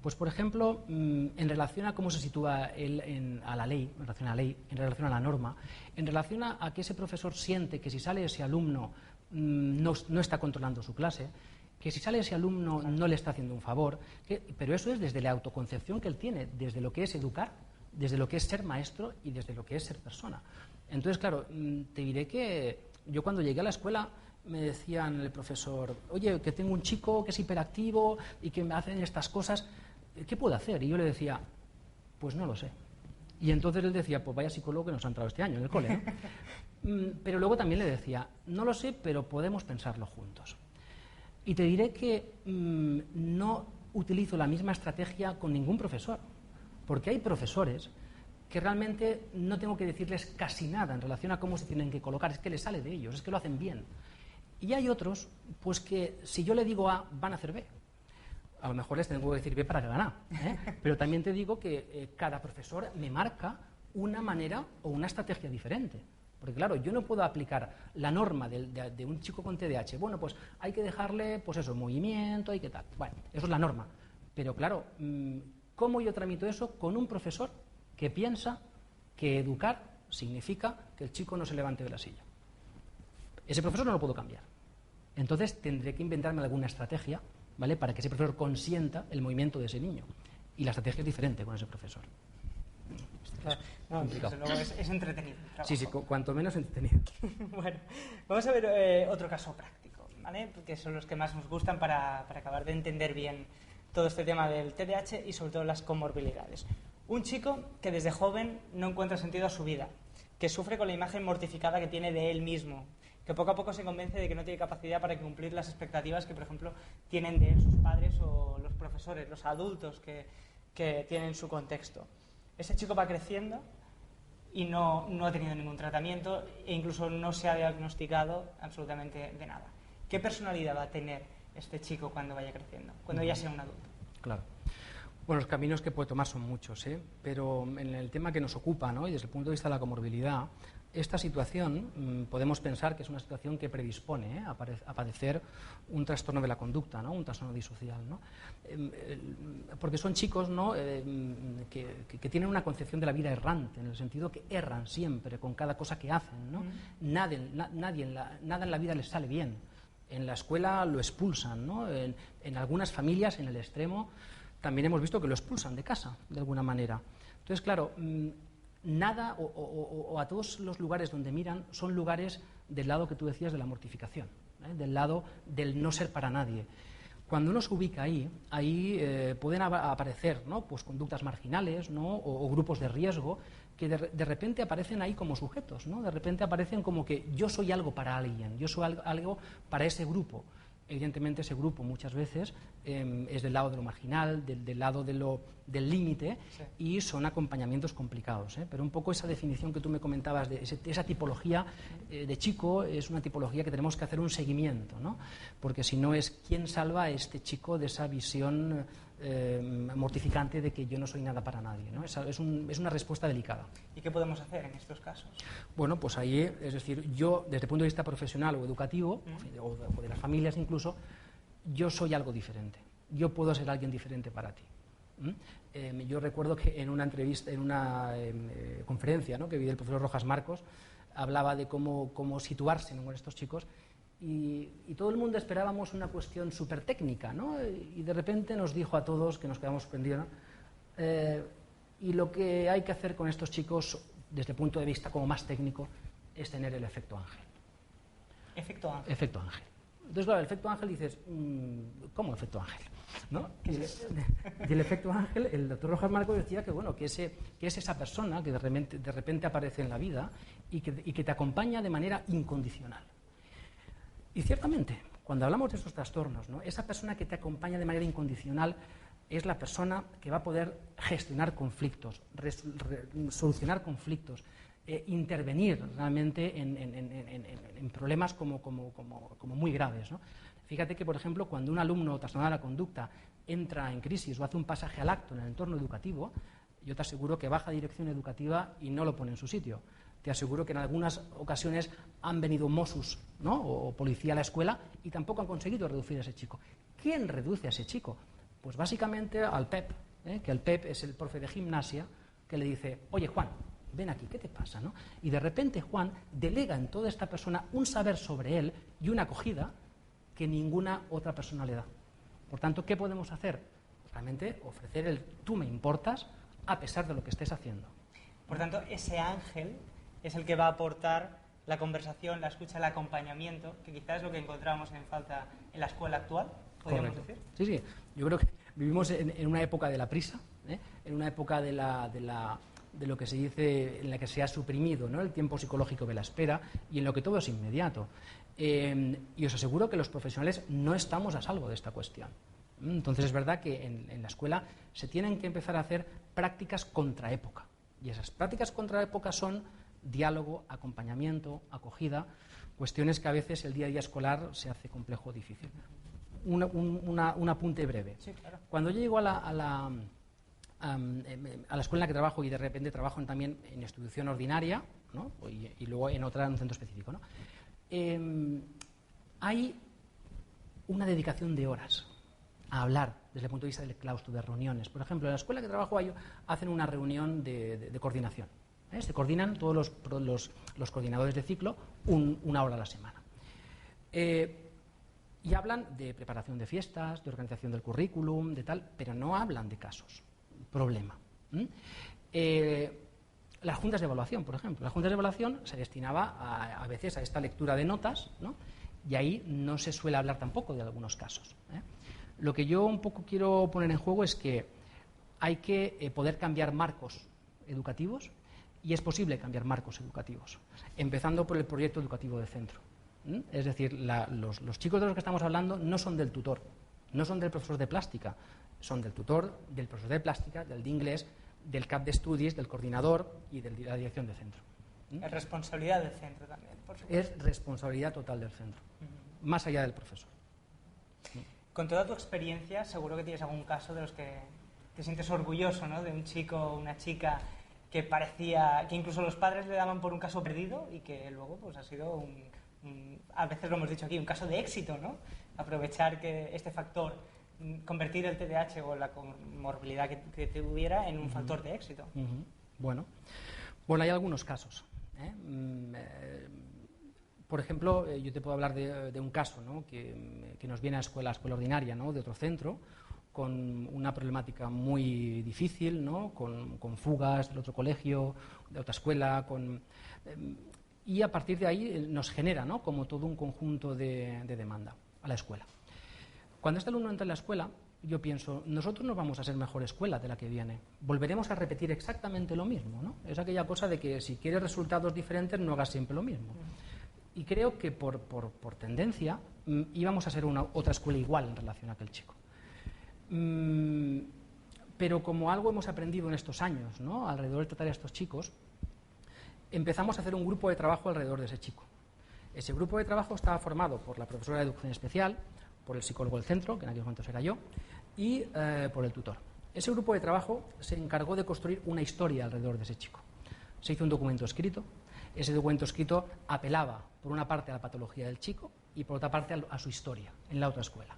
Pues, por ejemplo, en relación a cómo se sitúa él a la ley, en relación a la norma, en relación a que ese profesor siente que si sale ese alumno no está controlando su clase, que si sale ese alumno no le está haciendo un favor, pero eso es desde la autoconcepción que él tiene, desde lo que es educar, desde lo que es ser maestro y desde lo que es ser persona. Entonces, claro, te diré que yo cuando llegué a la escuela me decían el profesor, oye, que tengo un chico que es hiperactivo y que me hacen estas cosas, ¿qué puedo hacer? Y yo le decía, pues no lo sé. Y entonces él decía, pues vaya psicólogo que nos ha entrado este año en el cole, ¿no? Pero luego también le decía, no lo sé, pero podemos pensarlo juntos. Y te diré que no utilizo la misma estrategia con ningún profesor, porque hay profesores que realmente no tengo que decirles casi nada en relación a cómo se tienen que colocar, es que les sale de ellos, es que lo hacen bien. Y hay otros, pues que si yo le digo A, van a hacer B. A lo mejor les tengo que decir B para que hagan A, pero también te digo que cada profesor me marca una manera o una estrategia diferente. Porque claro, yo no puedo aplicar la norma de un chico con TDAH. Bueno, pues hay que dejarle, pues eso, movimiento, hay que tal. Bueno, eso es la norma. Pero claro, ¿cómo yo tramito eso con un profesor que piensa que educar significa que el chico no se levante de la silla? Ese profesor no lo puedo cambiar. Entonces tendré que inventarme alguna estrategia, ¿vale?, para que ese profesor consienta el movimiento de ese niño. Y la estrategia es diferente con ese profesor. Claro. No, desde luego es entretenido. Sí, cuanto menos entretenido. Bueno, vamos a ver otro caso práctico, ¿vale?, porque son los que más nos gustan para acabar de entender bien todo este tema del TDAH y sobre todo las comorbilidades. Un chico que desde joven no encuentra sentido a su vida, que sufre con la imagen mortificada que tiene de él mismo, que poco a poco se convence de que no tiene capacidad para cumplir las expectativas que, por ejemplo, tienen de él sus padres o los profesores, los adultos que tienen su contexto. Ese chico va creciendo y no ha tenido ningún tratamiento e incluso no se ha diagnosticado absolutamente de nada. ¿Qué personalidad va a tener este chico cuando vaya creciendo, cuando ya sea un adulto? Claro. Bueno, los caminos que puede tomar son muchos, pero en el tema que nos ocupa, ¿no?, y desde el punto de vista de la comorbilidad, esta situación podemos pensar que es una situación que predispone a padecer un trastorno de la conducta, ¿no?, un trastorno disocial, ¿no? Porque son chicos, ¿no?, que tienen una concepción de la vida errante, en el sentido que erran siempre con cada cosa que hacen, ¿no? Nada en la vida les sale bien. En la escuela lo expulsan, ¿no? En algunas familias, en el extremo, también hemos visto que lo expulsan de casa, de alguna manera. Entonces, claro, nada o a todos los lugares donde miran son lugares del lado que tú decías de la mortificación, del lado del no ser para nadie. Cuando uno se ubica ahí pueden aparecer, ¿no?, pues conductas marginales, ¿no?, o grupos de riesgo que de repente aparecen ahí como sujetos, ¿no? De repente aparecen como que yo soy algo para alguien, yo soy algo para ese grupo. Evidentemente ese grupo muchas veces es del lado de lo marginal, del lado del límite, sí, y son acompañamientos complicados, pero un poco esa definición que tú me comentabas de esa tipología de chico es una tipología que tenemos que hacer un seguimiento, ¿no? Porque si no es quién salva a este chico de esa visión mortificante de que yo no soy nada para nadie, ¿no? Es una respuesta delicada. ¿Y qué podemos hacer en estos casos? Bueno, pues ahí, es decir, yo desde el punto de vista profesional o educativo, o de las familias incluso, yo soy algo diferente. Yo puedo ser alguien diferente para ti. Yo recuerdo que en una entrevista, en una conferencia, ¿no?, que vi del profesor Rojas Marcos, hablaba de cómo situarse con estos chicos. Y todo el mundo esperábamos una cuestión súper técnica, ¿no? Y de repente nos dijo a todos, que nos quedamos sorprendidos, ¿no?, y lo que hay que hacer con estos chicos desde el punto de vista como más técnico, es tener el efecto ángel. Efecto ángel. Efecto ángel. Entonces, claro, el efecto ángel dices, ¿cómo efecto ángel? ¿No? Y el efecto ángel, el doctor Rojas Marcos decía que, bueno, que es esa persona que de repente aparece en la vida y que te acompaña de manera incondicional. Y ciertamente, cuando hablamos de esos trastornos, ¿no?, esa persona que te acompaña de manera incondicional es la persona que va a poder gestionar conflictos, solucionar conflictos, intervenir realmente en problemas como muy graves, ¿no? Fíjate que, por ejemplo, cuando un alumno trastornado de la conducta entra en crisis o hace un pasaje al acto en el entorno educativo, yo te aseguro que baja dirección educativa y no lo pone en su sitio. Te aseguro que en algunas ocasiones han venido Mossos, ¿no?, o policía a la escuela y tampoco han conseguido reducir a ese chico. ¿Quién reduce a ese chico? Pues básicamente al PEP, que el PEP es el profe de gimnasia, que le dice, oye Juan, ven aquí, ¿qué te pasa?, ¿no? Y de repente Juan delega en toda esta persona un saber sobre él y una acogida que ninguna otra persona le da. Por tanto, ¿qué podemos hacer? Realmente ofrecer el tú me importas a pesar de lo que estés haciendo. Por tanto, ese ángel es el que va a aportar la conversación, la escucha, el acompañamiento, que quizás es lo que encontramos en falta en la escuela actual, podríamos decir. Sí, sí. Yo creo que vivimos en una época de la prisa, en una época de lo que se dice, en la que se ha suprimido, ¿no?, el tiempo psicológico de la espera y en lo que todo es inmediato. Y os aseguro que los profesionales no estamos a salvo de esta cuestión. Entonces es verdad que en la escuela se tienen que empezar a hacer prácticas contraépoca. Y esas prácticas contraépoca son diálogo, acompañamiento, acogida, cuestiones que a veces el día a día escolar se hace complejo o difícil. Un apunte breve. Sí, claro. Cuando yo llego a la escuela en la que trabajo y de repente trabajo también en institución ordinaria, ¿no?, y luego en otra en un centro específico, ¿no?, hay una dedicación de horas a hablar desde el punto de vista del claustro, de reuniones. Por ejemplo, en la escuela que trabajo hacen una reunión de coordinación. Se coordinan todos los coordinadores de ciclo una hora a la semana. Y hablan de preparación de fiestas, de organización del currículum, de tal, pero no hablan de casos. Problema. Las juntas de evaluación, por ejemplo. Las juntas de evaluación se destinaba a veces a esta lectura de notas, ¿no?, y ahí no se suele hablar tampoco de algunos casos. Lo que yo un poco quiero poner en juego es que hay que poder cambiar marcos educativos, y es posible cambiar marcos educativos, empezando por el proyecto educativo de centro. Es decir, los chicos de los que estamos hablando no son del tutor, no son del profesor de plástica, son del tutor, del profesor de plástica, del de inglés, del cap de estudios, del coordinador y de la dirección de centro. Es responsabilidad del centro también, por supuesto. Es responsabilidad total del centro, más allá del profesor. Con toda tu experiencia, seguro que tienes algún caso de los que te sientes orgulloso, ¿no?, de un chico o una chica que parecía, que incluso los padres le daban por un caso perdido y que luego pues ha sido a veces lo hemos dicho aquí, un caso de éxito, ¿no? Aprovechar que este factor, convertir el TDAH o la comorbilidad que tuviera en un factor de éxito. Bueno, hay algunos casos. Por ejemplo, yo te puedo hablar de un caso, ¿no?, que nos viene a escuela ordinaria, ¿no?, de otro centro, con una problemática muy difícil, ¿no?, con fugas del otro colegio, de otra escuela, y a partir de ahí nos genera, ¿no?, como todo un conjunto de demanda a la escuela. Cuando este alumno entra en la escuela, yo pienso, nosotros no vamos a ser mejor escuela de la que viene, volveremos a repetir exactamente lo mismo, ¿no? Es aquella cosa de que si quieres resultados diferentes no hagas siempre lo mismo. Y creo que por tendencia íbamos a ser otra escuela igual en relación a aquel chico. Pero como algo hemos aprendido en estos años, ¿no?, alrededor de tratar a estos chicos, empezamos a hacer un grupo de trabajo alrededor de ese chico. Ese grupo de trabajo estaba formado por la profesora de educación especial, por el psicólogo del centro, que en aquel momento era yo, y por el tutor. Ese grupo de trabajo se encargó de construir una historia alrededor de ese chico. Se hizo un documento escrito. Ese documento escrito apelaba, por una parte, a la patología del chico y, por otra parte, a su historia en la otra escuela.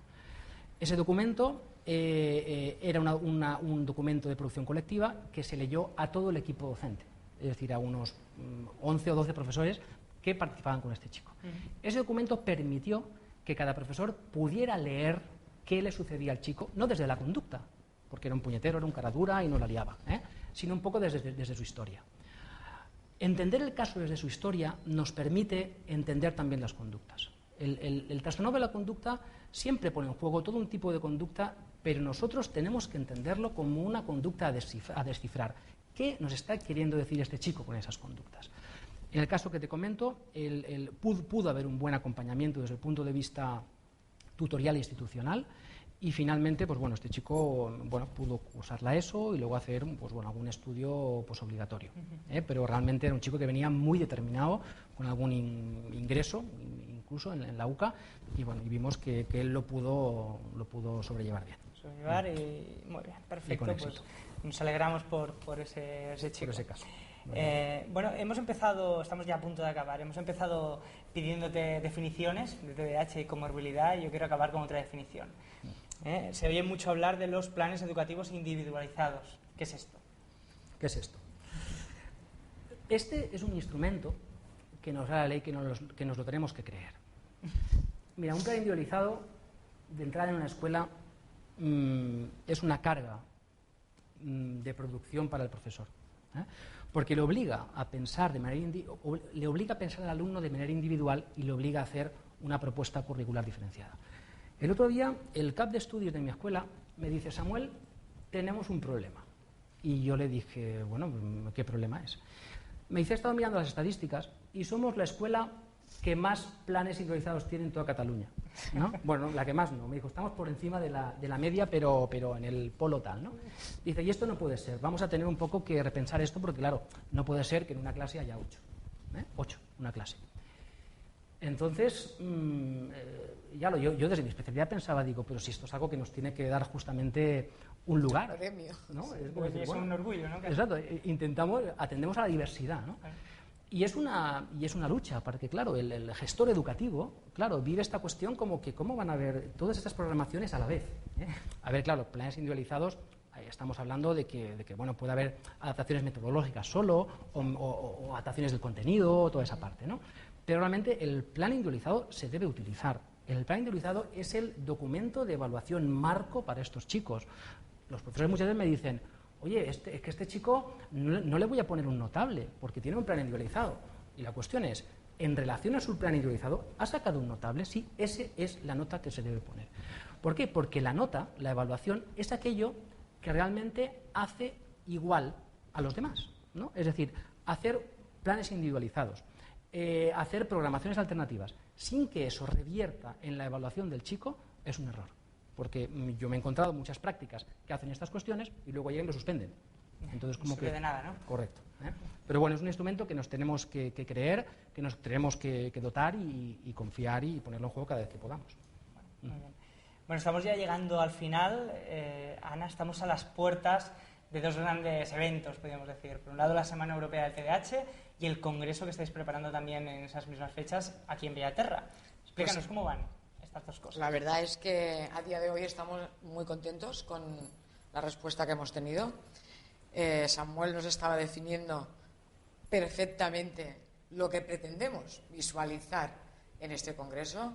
Ese documento era un documento de producción colectiva que se leyó a todo el equipo docente, es decir, a unos 11 o 12 profesores que participaban con este chico. Ese documento permitió que cada profesor pudiera leer qué le sucedía al chico, no desde la conducta, porque era un puñetero, era un cara dura y no la liaba, sino un poco desde su historia. Entender el caso desde su historia nos permite entender también las conductas. El trastorno de la conducta siempre pone en juego todo un tipo de conducta, pero nosotros tenemos que entenderlo como una conducta a descifrar. ¿Qué nos está queriendo decir este chico con esas conductas? En el caso que te comento, pudo haber un buen acompañamiento desde el punto de vista tutorial e institucional, y finalmente, pues bueno, este chico pudo cursar la ESO y luego hacer algún estudio posobligatorio. Pero realmente era un chico que venía muy determinado, con algún ingreso, incluso en la UCA, y vimos que él lo pudo sobrellevar bien. Y muy bien, perfecto. Pues nos alegramos por ese chico. Por ese caso. Hemos empezado, estamos ya a punto de acabar, hemos empezado pidiéndote definiciones de TDAH y comorbilidad, y yo quiero acabar con otra definición. Se oye mucho hablar de los planes educativos individualizados. ¿Qué es esto? ¿Qué es esto? Este es un instrumento que nos da la ley, que nos lo tenemos que creer. Mira, un plan individualizado de entrada en una escuela es una carga de producción para el profesor, porque le obliga a pensar al alumno de manera individual y le obliga a hacer una propuesta curricular diferenciada. El otro día, el CAP de estudios de mi escuela me dice: Samuel, tenemos un problema. Y yo le dije: bueno, ¿qué problema es? Me dice: he estado mirando las estadísticas y somos la escuela que más planes individualizados tiene en toda Cataluña, ¿no? Bueno, la que más no. Me dijo: estamos por encima de la media, pero en el polo tal, ¿no? Dice: y esto no puede ser. Vamos a tener un poco que repensar esto, porque claro, no puede ser que en una clase haya 8. 8, una clase. Entonces, yo desde mi especialidad pensaba, pero si esto es algo que nos tiene que dar justamente un lugar, ¿no? Es un orgullo, ¿no? Exacto, atendemos a la diversidad, ¿no? Y es una lucha, porque claro, el gestor educativo, claro, vive esta cuestión como que cómo van a ver todas estas programaciones a la vez, A ver, claro, planes individualizados, estamos hablando de que puede haber adaptaciones metodológicas solo, o adaptaciones del contenido, toda esa parte, ¿no? Pero realmente el plan individualizado se debe utilizar. El plan individualizado es el documento de evaluación marco para estos chicos. Los profesores muchas veces me dicen: oye, es que este chico no le voy a poner un notable porque tiene un plan individualizado. Y la cuestión es, en relación a su plan individualizado, ¿ha sacado un notable? Sí, esa es la nota que se debe poner. ¿Por qué? Porque la nota, la evaluación, es aquello que realmente hace igual a los demás, ¿no? Es decir, hacer planes individualizados, hacer programaciones alternativas sin que eso revierta en la evaluación del chico es un error. Porque yo me he encontrado muchas prácticas que hacen estas cuestiones y luego llegan y lo suspenden. Entonces, como que de nada, ¿no? Correcto. Pero bueno, es un instrumento que nos tenemos que creer, que nos tenemos que dotar y confiar y ponerlo en juego cada vez que podamos. Muy bien. Bueno, estamos ya llegando al final. Ana, estamos a las puertas de dos grandes eventos, podríamos decir. Por un lado, la Semana Europea del TDAH y el congreso que estáis preparando también en esas mismas fechas aquí en Bellaterra. Explícanos cómo van estas dos cosas. La verdad es que a día de hoy estamos muy contentos con la respuesta que hemos tenido. Samuel nos estaba definiendo perfectamente lo que pretendemos visualizar en este congreso.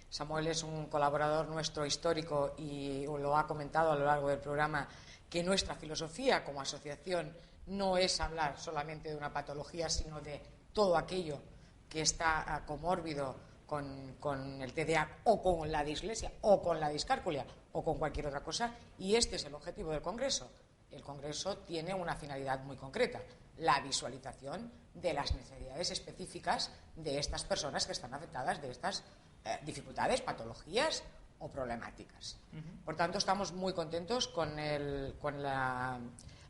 Samuel es un colaborador nuestro histórico y lo ha comentado a lo largo del programa, que nuestra filosofía como asociación no es hablar solamente de una patología, sino de todo aquello que está comórbido con el TDA o con la dislexia o con la discalculia o con cualquier otra cosa, y este es el objetivo del Congreso. El Congreso tiene una finalidad muy concreta: la visualización de las necesidades específicas de estas personas que están afectadas de estas dificultades, patologías o problemáticas. Por tanto, estamos muy contentos con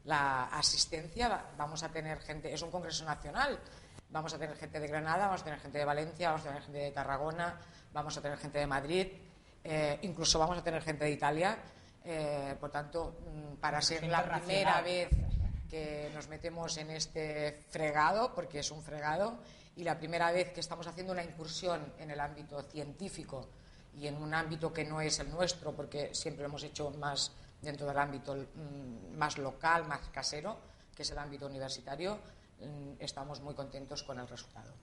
la asistencia. Vamos a tener gente, es un congreso nacional, vamos a tener gente de Granada, vamos a tener gente de Valencia, vamos a tener gente de Tarragona, vamos a tener gente de Madrid, incluso vamos a tener gente de Italia. Por tanto, para ser la primera vez que nos metemos en este fregado, porque es un fregado, y la primera vez que estamos haciendo una incursión en el ámbito científico y en un ámbito que no es el nuestro, porque siempre lo hemos hecho más dentro del ámbito más local, más casero, que es el ámbito universitario, estamos muy contentos con el resultado.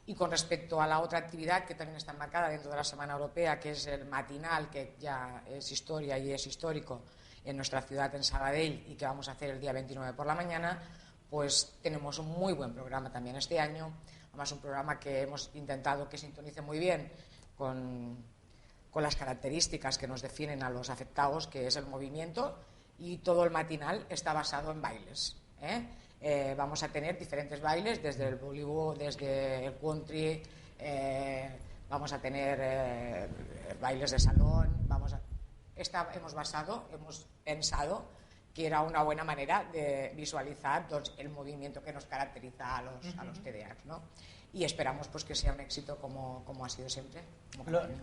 Y con respecto a la otra actividad que también está enmarcada dentro de la Semana Europea, que es el matinal, que ya es historia y es histórico en nuestra ciudad, en Sabadell, y que vamos a hacer el día 29 por la mañana, pues tenemos un muy buen programa también este año. Además, un programa que hemos intentado que sintonice muy bien con las características que nos definen a los afectados, que es el movimiento, y todo el matinal está basado en bailes. Vamos a tener diferentes bailes, desde el Bollywood, desde el country, vamos a tener bailes de salón. Hemos pensado que era una buena manera de visualizar el movimiento que nos caracteriza a los TDAH, ¿no? Y esperamos pues que sea un éxito como ha sido siempre.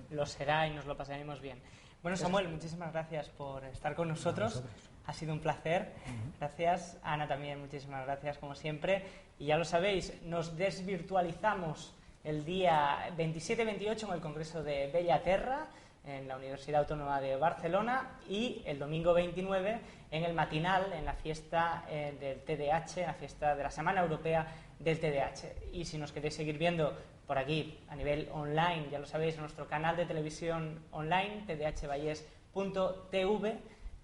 Lo será y nos lo pasaremos bien. Bueno, Samuel, muchísimas gracias por estar con nosotros. Ha sido un placer. Gracias. Ana también, muchísimas gracias, como siempre. Y ya lo sabéis, nos desvirtualizamos el día 27-28 en el Congreso de Bellaterra, en la Universidad Autónoma de Barcelona, y el domingo 29 en el matinal, en la fiesta del TDAH, en la fiesta de la Semana Europea del TDAH. Y si nos queréis seguir viendo por aquí a nivel online, ya lo sabéis, en nuestro canal de televisión online, tdhvalles.tv,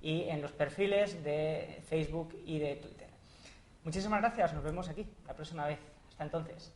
y en los perfiles de Facebook y de Twitter. Muchísimas gracias, nos vemos aquí la próxima vez. Hasta entonces.